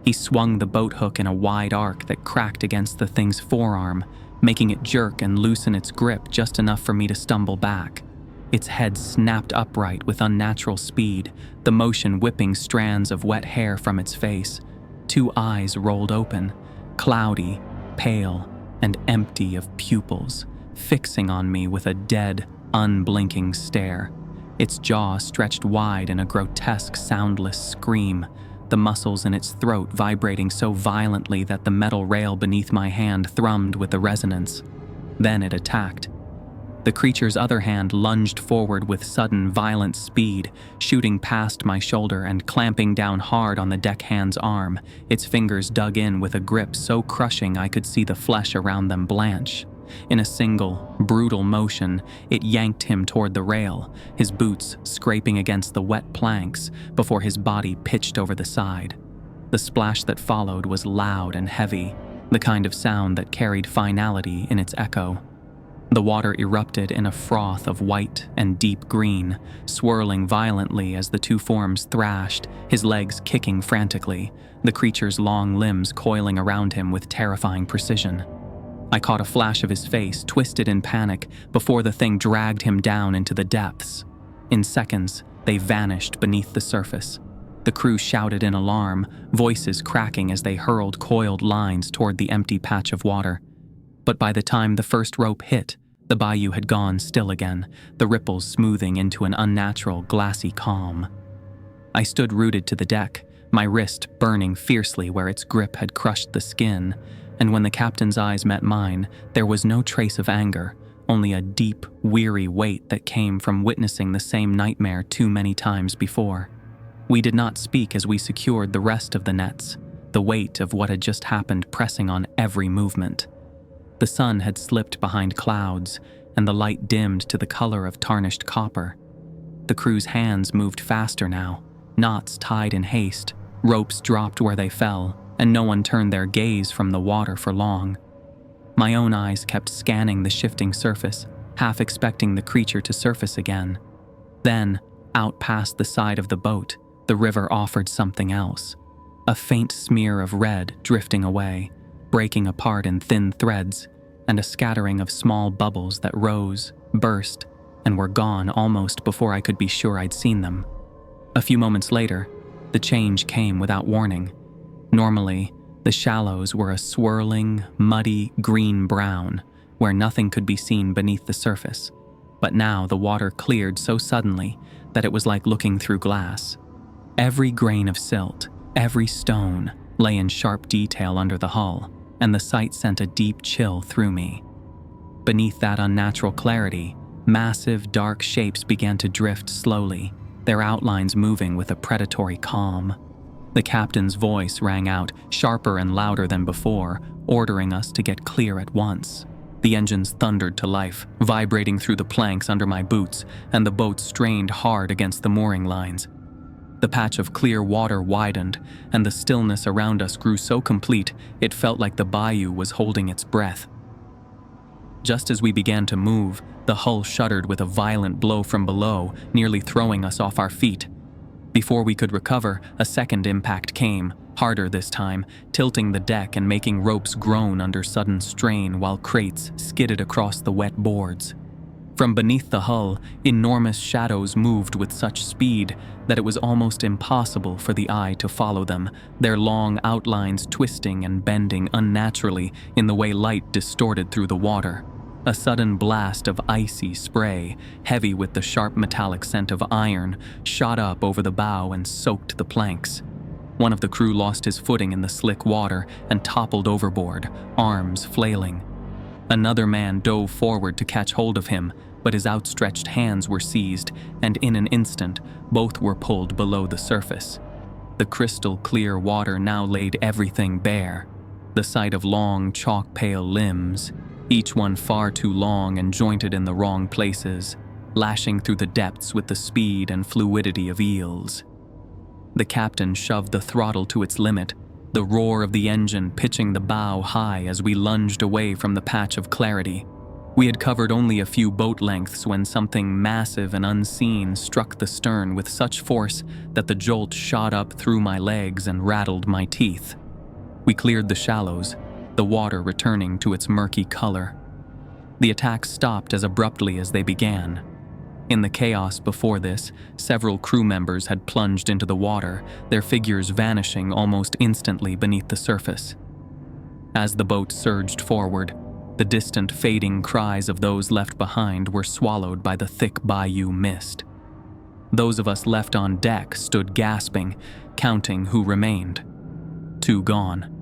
He swung the boat hook in a wide arc that cracked against the thing's forearm, making it jerk and loosen its grip just enough for me to stumble back. Its head snapped upright with unnatural speed, the motion whipping strands of wet hair from its face. Two eyes rolled open, cloudy, pale, and empty of pupils, fixing on me with a dead, unblinking stare. Its jaw stretched wide in a grotesque, soundless scream, the muscles in its throat vibrating so violently that the metal rail beneath my hand thrummed with the resonance. Then it attacked. The creature's other hand lunged forward with sudden, violent speed, shooting past my shoulder and clamping down hard on the deckhand's arm. Its fingers dug in with a grip so crushing I could see the flesh around them blanch. In a single, brutal motion, it yanked him toward the rail, his boots scraping against the wet planks before his body pitched over the side. The splash that followed was loud and heavy, the kind of sound that carried finality in its echo. The water erupted in a froth of white and deep green, swirling violently as the two forms thrashed, his legs kicking frantically, the creature's long limbs coiling around him with terrifying precision. I caught a flash of his face, twisted in panic, before the thing dragged him down into the depths. In seconds, they vanished beneath the surface, The crew shouted in alarm, voices cracking as they hurled coiled lines toward the empty patch of water. But by the time the first rope hit, the bayou had gone still again, the ripples smoothing into an unnatural, glassy calm. I stood rooted to the deck, my wrist burning fiercely where its grip had crushed the skin, and when the captain's eyes met mine, there was no trace of anger, only a deep, weary weight that came from witnessing the same nightmare too many times before. We did not speak as we secured the rest of the nets, the weight of what had just happened pressing on every movement. The sun had slipped behind clouds, and the light dimmed to the color of tarnished copper. The crew's hands moved faster now, knots tied in haste, ropes dropped where they fell, and no one turned their gaze from the water for long. My own eyes kept scanning the shifting surface, half expecting the creature to surface again. Then, out past the side of the boat, the river offered something else. A faint smear of red drifting away, breaking apart in thin threads, and a scattering of small bubbles that rose, burst, and were gone almost before I could be sure I'd seen them. A few moments later, the change came without warning. Normally, the shallows were a swirling, muddy green-brown, where nothing could be seen beneath the surface. But now the water cleared so suddenly that it was like looking through glass. Every grain of silt, every stone, lay in sharp detail under the hull, and the sight sent a deep chill through me. Beneath that unnatural clarity, massive, dark shapes began to drift slowly, their outlines moving with a predatory calm. The captain's voice rang out, sharper and louder than before, ordering us to get clear at once. The engines thundered to life, vibrating through the planks under my boots, and the boat strained hard against the mooring lines. The patch of clear water widened, and the stillness around us grew so complete it felt like the bayou was holding its breath. Just as we began to move, the hull shuddered with a violent blow from below, nearly throwing us off our feet. Before we could recover, a second impact came, harder this time, tilting the deck and making ropes groan under sudden strain while crates skidded across the wet boards. From beneath the hull, enormous shadows moved with such speed that it was almost impossible for the eye to follow them, their long outlines twisting and bending unnaturally in the way light distorted through the water. A sudden blast of icy spray, heavy with the sharp metallic scent of iron, shot up over the bow and soaked the planks. One of the crew lost his footing in the slick water and toppled overboard, arms flailing. Another man dove forward to catch hold of him, but his outstretched hands were seized, and in an instant, both were pulled below the surface. The crystal-clear water now laid everything bare. The sight of long, chalk-pale limbs, each one far too long and jointed in the wrong places, lashing through the depths with the speed and fluidity of eels. The captain shoved the throttle to its limit, the roar of the engine pitching the bow high as we lunged away from the patch of clarity. We had covered only a few boat lengths when something massive and unseen struck the stern with such force that the jolt shot up through my legs and rattled my teeth. We cleared the shallows, the water returning to its murky color. The attacks stopped as abruptly as they began. In the chaos before this, several crew members had plunged into the water, their figures vanishing almost instantly beneath the surface. As the boat surged forward, the distant fading cries of those left behind were swallowed by the thick bayou mist. Those of us left on deck stood gasping, counting who remained. 2 gone.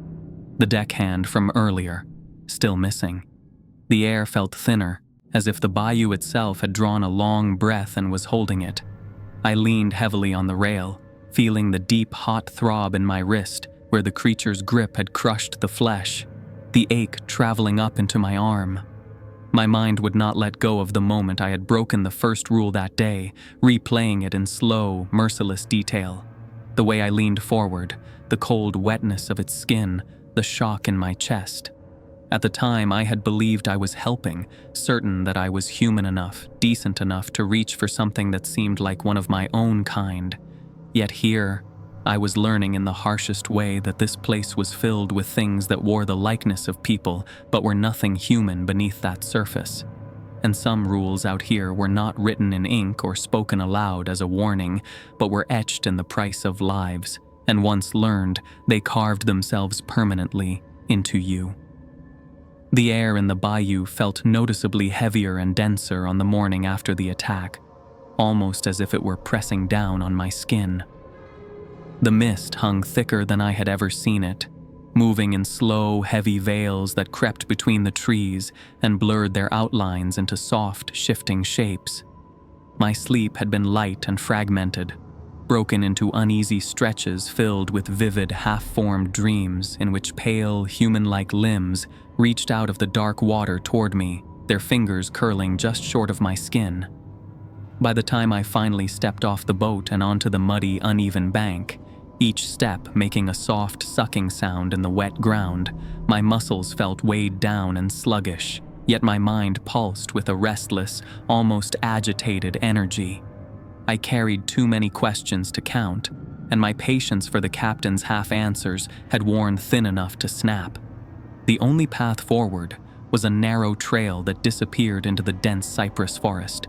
The deckhand from earlier, still missing. The air felt thinner, as if the bayou itself had drawn a long breath and was holding it. I leaned heavily on the rail, feeling the deep, hot throb in my wrist where the creature's grip had crushed the flesh, the ache traveling up into my arm. My mind would not let go of the moment I had broken the first rule that day, replaying it in slow, merciless detail. The way I leaned forward, the cold wetness of its skin, the shock in my chest. At the time, I had believed I was helping, certain that I was human enough, decent enough to reach for something that seemed like one of my own kind. Yet here, I was learning in the harshest way that this place was filled with things that wore the likeness of people, but were nothing human beneath that surface. and some rules out here were not written in ink or spoken aloud as a warning, but were etched in the price of lives, and once learned, they carved themselves permanently into you. The air in the bayou felt noticeably heavier and denser on the morning after the attack, almost as if it were pressing down on my skin. The mist hung thicker than I had ever seen it, moving in slow, heavy veils that crept between the trees and blurred their outlines into soft, shifting shapes. My sleep had been light and fragmented, broken into uneasy stretches filled with vivid, half-formed dreams in which pale, human-like limbs reached out of the dark water toward me, their fingers curling just short of my skin. By the time I finally stepped off the boat and onto the muddy, uneven bank, each step making a soft sucking sound in the wet ground, my muscles felt weighed down and sluggish, yet my mind pulsed with a restless, almost agitated energy. I carried too many questions to count, and my patience for the captain's half-answers had worn thin enough to snap. The only path forward was a narrow trail that disappeared into the dense cypress forest.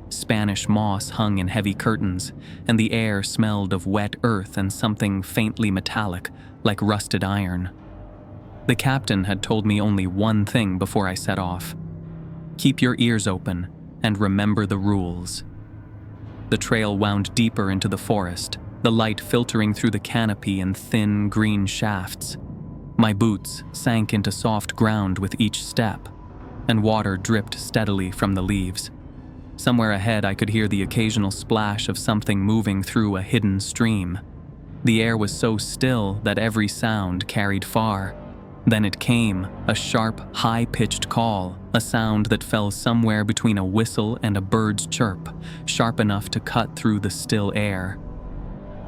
Spanish moss hung in heavy curtains, and the air smelled of wet earth and something faintly metallic, like rusted iron. The captain had told me only one thing before I set off. Keep your ears open and remember the rules. The trail wound deeper into the forest, the light filtering through the canopy in thin green shafts. My boots sank into soft ground with each step, and water dripped steadily from the leaves. Somewhere ahead I could hear the occasional splash of something moving through a hidden stream. The air was so still that every sound carried far. Then it came, a sharp, high-pitched call, a sound that fell somewhere between a whistle and a bird's chirp, sharp enough to cut through the still air.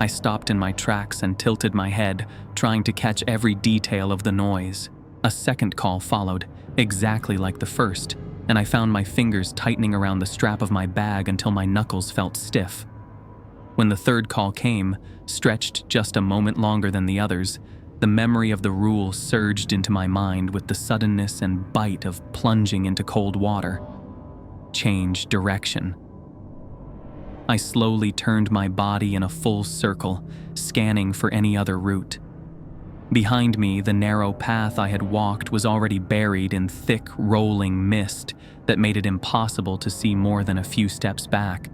I stopped in my tracks and tilted my head, trying to catch every detail of the noise. A second call followed, exactly like the first, and I found my fingers tightening around the strap of my bag until my knuckles felt stiff. When the third call came, stretched just a moment longer than the others, the memory of the rule surged into my mind with the suddenness and bite of plunging into cold water. Change direction. I slowly turned my body in a full circle, scanning for any other route. Behind me, the narrow path I had walked was already buried in thick, rolling mist that made it impossible to see more than a few steps back.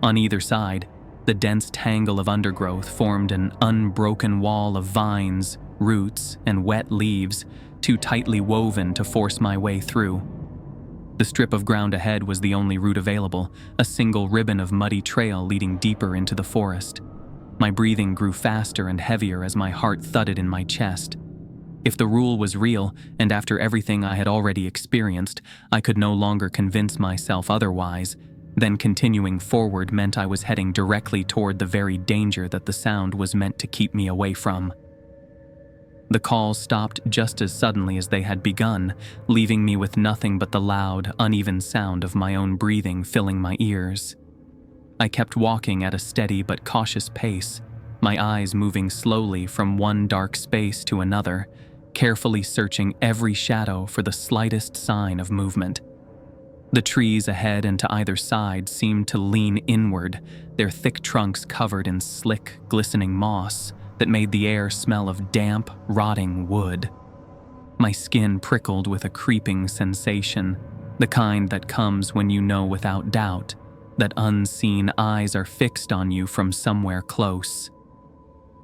On either side, the dense tangle of undergrowth formed an unbroken wall of vines, roots, and wet leaves, too tightly woven to force my way through. The strip of ground ahead was the only route available, a single ribbon of muddy trail leading deeper into the forest. My breathing grew faster and heavier as my heart thudded in my chest. If the rule was real, and after everything I had already experienced, I could no longer convince myself otherwise, then continuing forward meant I was heading directly toward the very danger that the sound was meant to keep me away from. The calls stopped just as suddenly as they had begun, leaving me with nothing but the loud, uneven sound of my own breathing filling my ears. I kept walking at a steady but cautious pace, my eyes moving slowly from one dark space to another, carefully searching every shadow for the slightest sign of movement. The trees ahead and to either side seemed to lean inward, their thick trunks covered in slick, glistening moss that made the air smell of damp, rotting wood. My skin prickled with a creeping sensation, the kind that comes when you know without doubt that unseen eyes are fixed on you from somewhere close.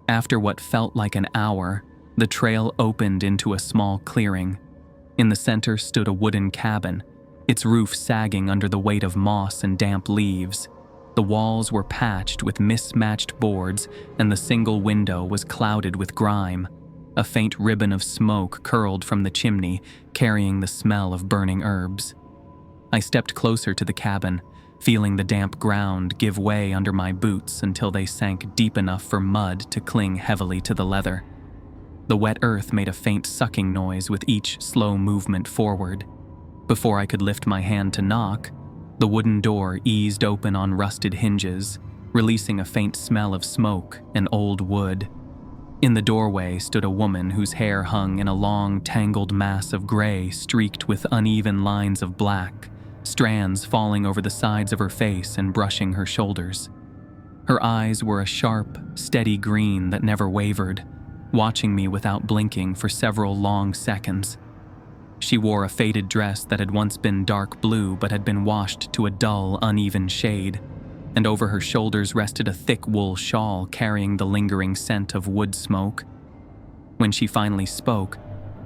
After what felt like an hour, the trail opened into a small clearing. In the center stood a wooden cabin, its roof sagging under the weight of moss and damp leaves. The walls were patched with mismatched boards, and the single window was clouded with grime. A faint ribbon of smoke curled from the chimney, carrying the smell of burning herbs. I stepped closer to the cabin, feeling the damp ground give way under my boots until they sank deep enough for mud to cling heavily to the leather. The wet earth made a faint sucking noise with each slow movement forward. Before I could lift my hand to knock, the wooden door eased open on rusted hinges, releasing a faint smell of smoke and old wood. In the doorway stood a woman whose hair hung in a long, tangled mass of gray streaked with uneven lines of black, strands falling over the sides of her face and brushing her shoulders. Her eyes were a sharp, steady green that never wavered, watching me without blinking for several long seconds. She wore a faded dress that had once been dark blue but had been washed to a dull, uneven shade, and over her shoulders rested a thick wool shawl carrying the lingering scent of wood smoke. When she finally spoke,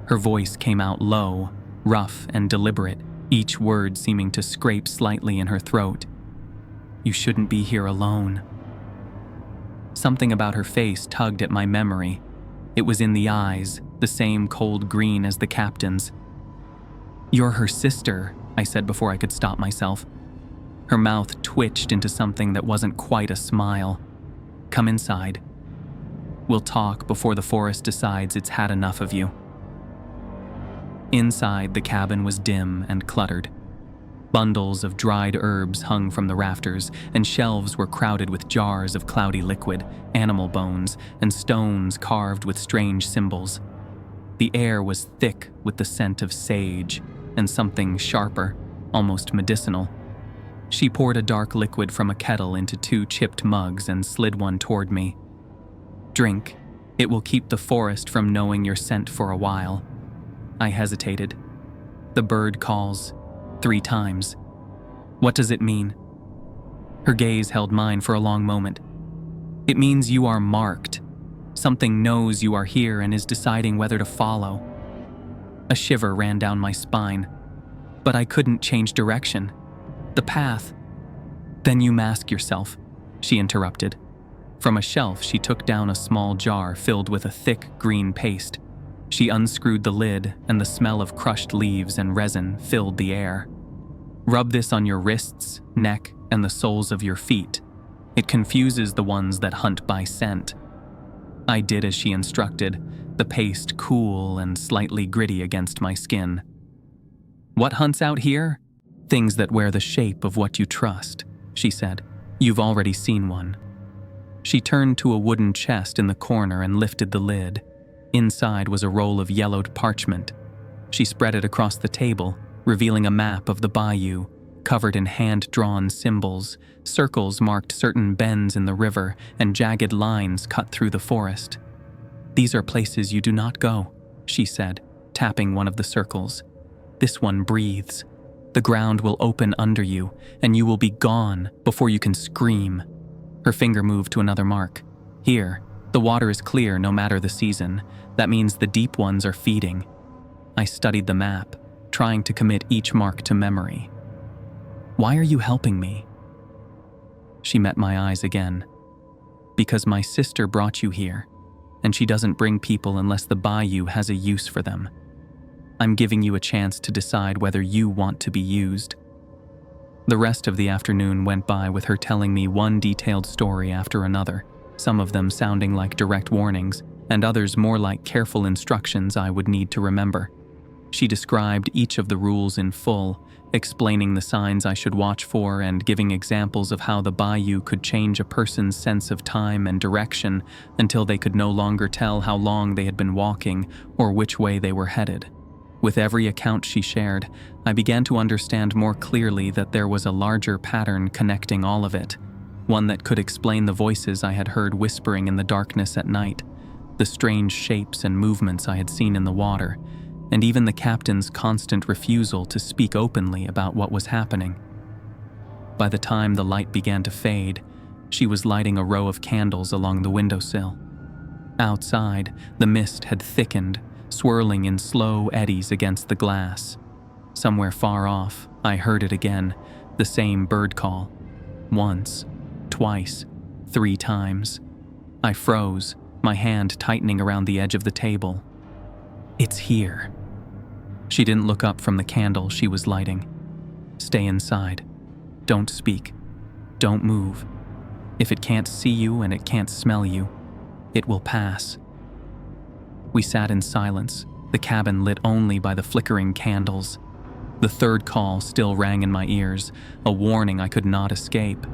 her voice came out low, rough and deliberate, each word seeming to scrape slightly in her throat. "You shouldn't be here alone." Something about her face tugged at my memory. It was in the eyes, the same cold green as the captain's. "You're her sister," I said before I could stop myself. Her mouth twitched into something that wasn't quite a smile. "Come inside. We'll talk before the forest decides it's had enough of you." Inside, the cabin was dim and cluttered. Bundles of dried herbs hung from the rafters, and shelves were crowded with jars of cloudy liquid, animal bones, and stones carved with strange symbols. The air was thick with the scent of sage and something sharper, almost medicinal. She poured a dark liquid from a kettle into 2 chipped mugs and slid one toward me. "Drink. It will keep the forest from knowing your scent for a while." I hesitated. "The bird calls 3 times. What does it mean?" Her gaze held mine for a long moment. "It means you are marked. Something knows you are here and is deciding whether to follow." A shiver ran down my spine. But I couldn't change direction. The path. "Then you mask yourself," she interrupted. From a shelf, she took down a small jar filled with a thick green paste. She unscrewed the lid, and the smell of crushed leaves and resin filled the air. "Rub this on your wrists, neck, and the soles of your feet. It confuses the ones that hunt by scent." I did as she instructed, the paste cool and slightly gritty against my skin. "What hunts out here? Things that wear the shape of what you trust," she said. "You've already seen one." She turned to a wooden chest in the corner and lifted the lid. Inside was a roll of yellowed parchment. She spread it across the table, revealing a map of the bayou, covered in hand-drawn symbols. Circles marked certain bends in the river, and jagged lines cut through the forest. "These are places you do not go," she said, tapping one of the circles. "This one breathes. The ground will open under you, and you will be gone before you can scream." Her finger moved to another mark. "Here, the water is clear no matter the season. That means the deep ones are feeding." I studied the map, trying to commit each mark to memory. "Why are you helping me?" She met my eyes again. "Because my sister brought you here, and she doesn't bring people unless the bayou has a use for them. I'm giving you a chance to decide whether you want to be used." The rest of the afternoon went by with her telling me one detailed story after another, some of them sounding like direct warnings, and others more like careful instructions I would need to remember. She described each of the rules in full, explaining the signs I should watch for and giving examples of how the bayou could change a person's sense of time and direction until they could no longer tell how long they had been walking or which way they were headed. With every account she shared, I began to understand more clearly that there was a larger pattern connecting all of it, one that could explain the voices I had heard whispering in the darkness at night, the strange shapes and movements I had seen in the water, and even the captain's constant refusal to speak openly about what was happening. By the time the light began to fade, she was lighting a row of candles along the windowsill. Outside, the mist had thickened, swirling in slow eddies against the glass. Somewhere far off, I heard it again, the same bird call. Once, twice, 3 times. I froze, my hand tightening around the edge of the table. "It's here." She didn't look up from the candle she was lighting. "Stay inside. Don't speak. Don't move. If it can't see you and it can't smell you, it will pass." We sat in silence, the cabin lit only by the flickering candles. The 3rd call still rang in my ears, a warning I could not escape.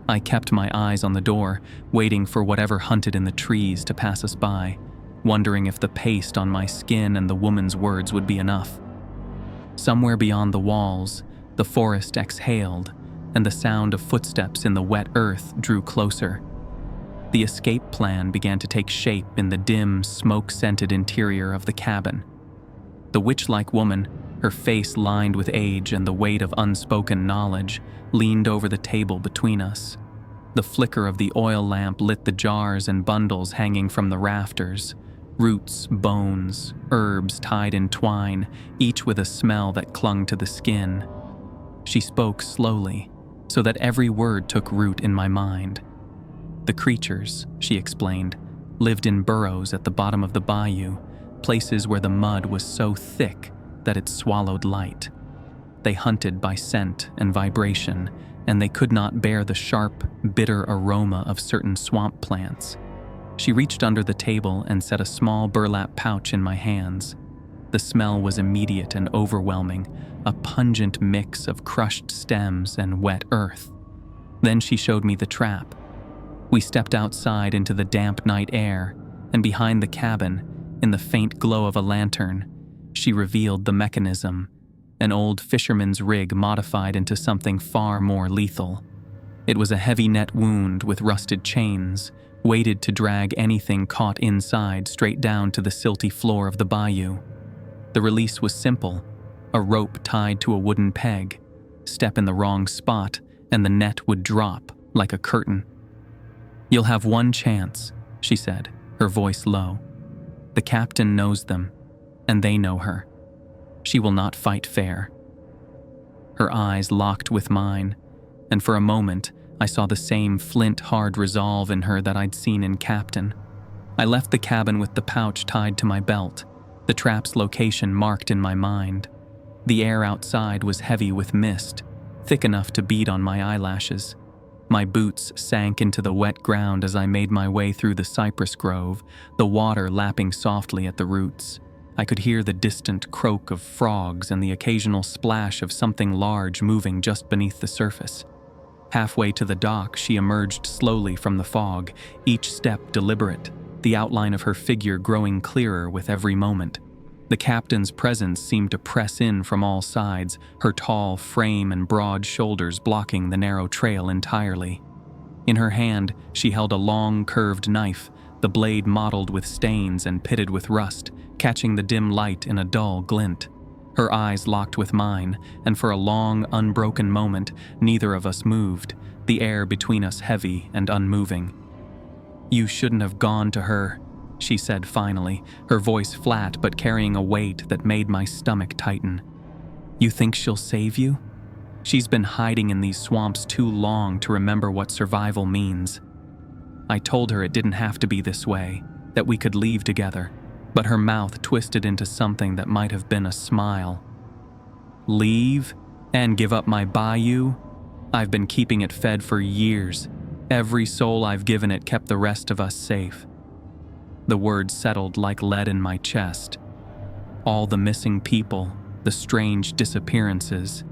I kept my eyes on the door, waiting for whatever hunted in the trees to pass us by, wondering if the paste on my skin and the woman's words would be enough. Somewhere beyond the walls, The forest exhaled, and the sound of footsteps in the wet earth drew closer. The escape plan began to take shape in the dim, smoke-scented interior of the cabin. The witch-like woman, her face lined with age and the weight of unspoken knowledge, leaned over the table between us. The flicker of the oil lamp lit the jars and bundles hanging from the rafters. Roots, bones, herbs tied in twine, each with a smell that clung to the skin. She spoke slowly, so that every word took root in my mind. The creatures, she explained, lived in burrows at the bottom of the bayou, places where the mud was so thick that it swallowed light. They hunted by scent and vibration, and they could not bear the sharp, bitter aroma of certain swamp plants. She reached under the table and set a small burlap pouch in my hands. The smell was immediate and overwhelming, a pungent mix of crushed stems and wet earth. Then she showed me the trap. We stepped outside into the damp night air, and behind the cabin, in the faint glow of a lantern, she revealed the mechanism, an old fisherman's rig modified into something far more lethal. It was a heavy net wound with rusted chains, weighted to drag anything caught inside straight down to the silty floor of the bayou. The release was simple, a rope tied to a wooden peg. Step in the wrong spot, and the net would drop like a curtain. "You'll have one chance," she said, her voice low. "The captain knows them, and they know her. She will not fight fair." Her eyes locked with mine, and for a moment I saw the same flint-hard resolve in her that I'd seen in Captain. I left the cabin with the pouch tied to my belt, the trap's location marked in my mind. The air outside was heavy with mist, thick enough to bead on my eyelashes. My boots sank into the wet ground as I made my way through the cypress grove, the water lapping softly at the roots. I could hear the distant croak of frogs and the occasional splash of something large moving just beneath the surface. Halfway to the dock, she emerged slowly from the fog, each step deliberate, the outline of her figure growing clearer with every moment. The captain's presence seemed to press in from all sides, her tall frame and broad shoulders blocking the narrow trail entirely. In her hand, she held a long, curved knife, the blade mottled with stains and pitted with rust, catching the dim light in a dull glint. Her eyes locked with mine, and for a long, unbroken moment, neither of us moved, the air between us heavy and unmoving. "You shouldn't have gone to her," she said finally, her voice flat but carrying a weight that made my stomach tighten. "You think she'll save you? She's been hiding in these swamps too long to remember what survival means." I told her it didn't have to be this way, that we could leave together, but her mouth twisted into something that might have been a smile. "Leave? And give up my bayou? I've been keeping it fed for years. Every soul I've given it kept the rest of us safe." The words settled like lead in my chest. All the missing people, the strange disappearances.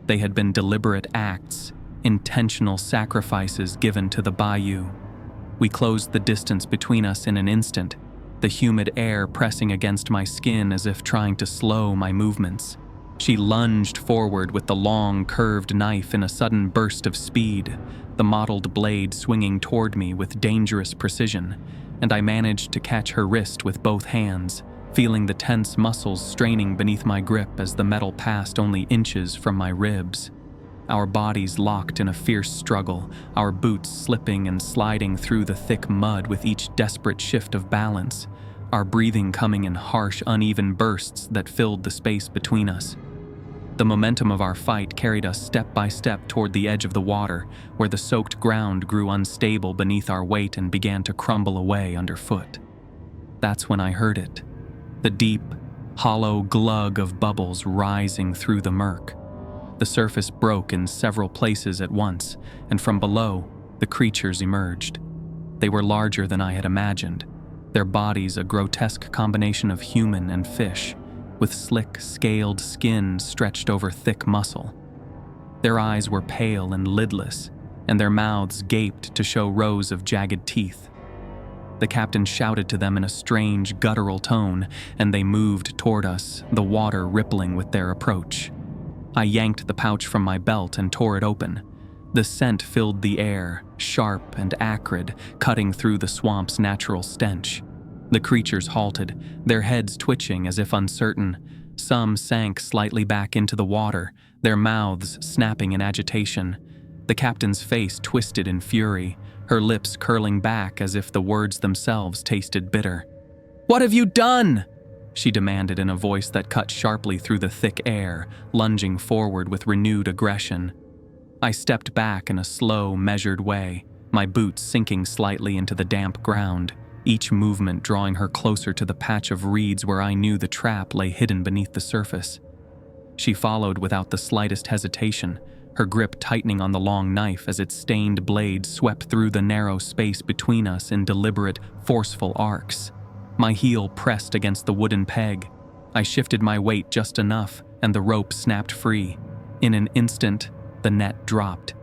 They had been deliberate acts, intentional sacrifices given to the bayou. We closed the distance between us in an instant, the humid air pressing against my skin as if trying to slow my movements. She lunged forward with the long, curved knife in a sudden burst of speed, the mottled blade swinging toward me with dangerous precision, and I managed to catch her wrist with both hands, feeling the tense muscles straining beneath my grip as the metal passed only inches from my ribs. Our bodies locked in a fierce struggle, our boots slipping and sliding through the thick mud with each desperate shift of balance, our breathing coming in harsh, uneven bursts that filled the space between us. The momentum of our fight carried us step by step toward the edge of the water, where the soaked ground grew unstable beneath our weight and began to crumble away underfoot. That's when I heard it, the deep, hollow glug of bubbles rising through the murk. The surface broke in several places at once, and from below, the creatures emerged. They were larger than I had imagined, their bodies a grotesque combination of human and fish, with slick, scaled skin stretched over thick muscle. Their eyes were pale and lidless, and their mouths gaped to show rows of jagged teeth. The captain shouted to them in a strange, guttural tone, and they moved toward us, the water rippling with their approach. I yanked the pouch from my belt and tore it open. The scent filled the air, sharp and acrid, cutting through the swamp's natural stench. The creatures halted, their heads twitching as if uncertain. Some sank slightly back into the water, their mouths snapping in agitation. The captain's face twisted in fury, her lips curling back as if the words themselves tasted bitter. "What have you done?" she demanded in a voice that cut sharply through the thick air, lunging forward with renewed aggression. I stepped back in a slow, measured way, my boots sinking slightly into the damp ground, each movement drawing her closer to the patch of reeds where I knew the trap lay hidden beneath the surface. She followed without the slightest hesitation, her grip tightening on the long knife as its stained blade swept through the narrow space between us in deliberate, forceful arcs. My heel pressed against the wooden peg. I shifted my weight just enough, and the rope snapped free. In an instant, the net dropped.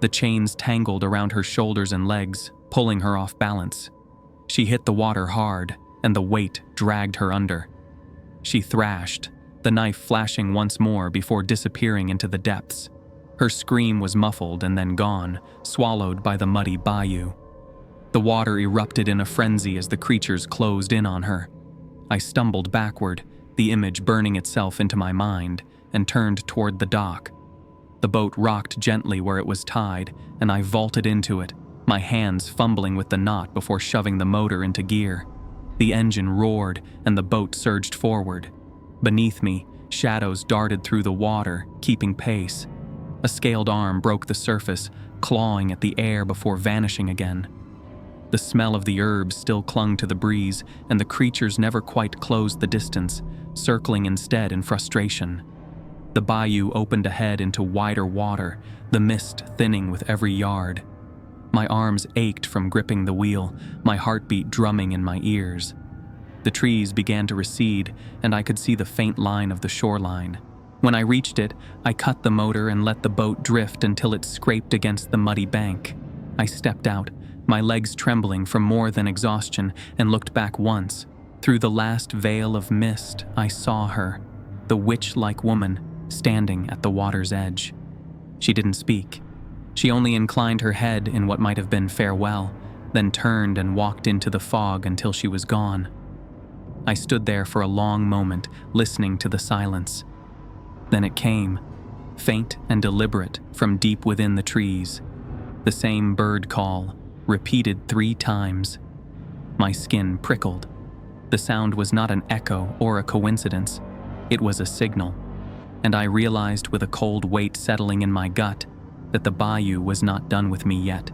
The chains tangled around her shoulders and legs, pulling her off balance. She hit the water hard, and the weight dragged her under. She thrashed, the knife flashing once more before disappearing into the depths. Her scream was muffled and then gone, swallowed by the muddy bayou. The water erupted in a frenzy as the creatures closed in on her. I stumbled backward, the image burning itself into my mind, and turned toward the dock. The boat rocked gently where it was tied, and I vaulted into it, my hands fumbling with the knot before shoving the motor into gear. The engine roared, and the boat surged forward. Beneath me, shadows darted through the water, keeping pace. A scaled arm broke the surface, clawing at the air before vanishing again. The smell of the herbs still clung to the breeze, and the creatures never quite closed the distance, circling instead in frustration. The bayou opened ahead into wider water, the mist thinning with every yard. My arms ached from gripping the wheel, my heartbeat drumming in my ears. The trees began to recede, and I could see the faint line of the shoreline. When I reached it, I cut the motor and let the boat drift until it scraped against the muddy bank. I stepped out, my legs trembling from more than exhaustion, and looked back once. Through the last veil of mist, I saw her, the witch-like woman, standing at the water's edge. She didn't speak. She only inclined her head in what might have been farewell, then turned and walked into the fog until she was gone. I stood there for a long moment, listening to the silence. Then it came, faint and deliberate from deep within the trees. The same bird call, repeated 3 times. My skin prickled. The sound was not an echo or a coincidence. It was a signal. And I realized with a cold weight settling in my gut that the bayou was not done with me yet.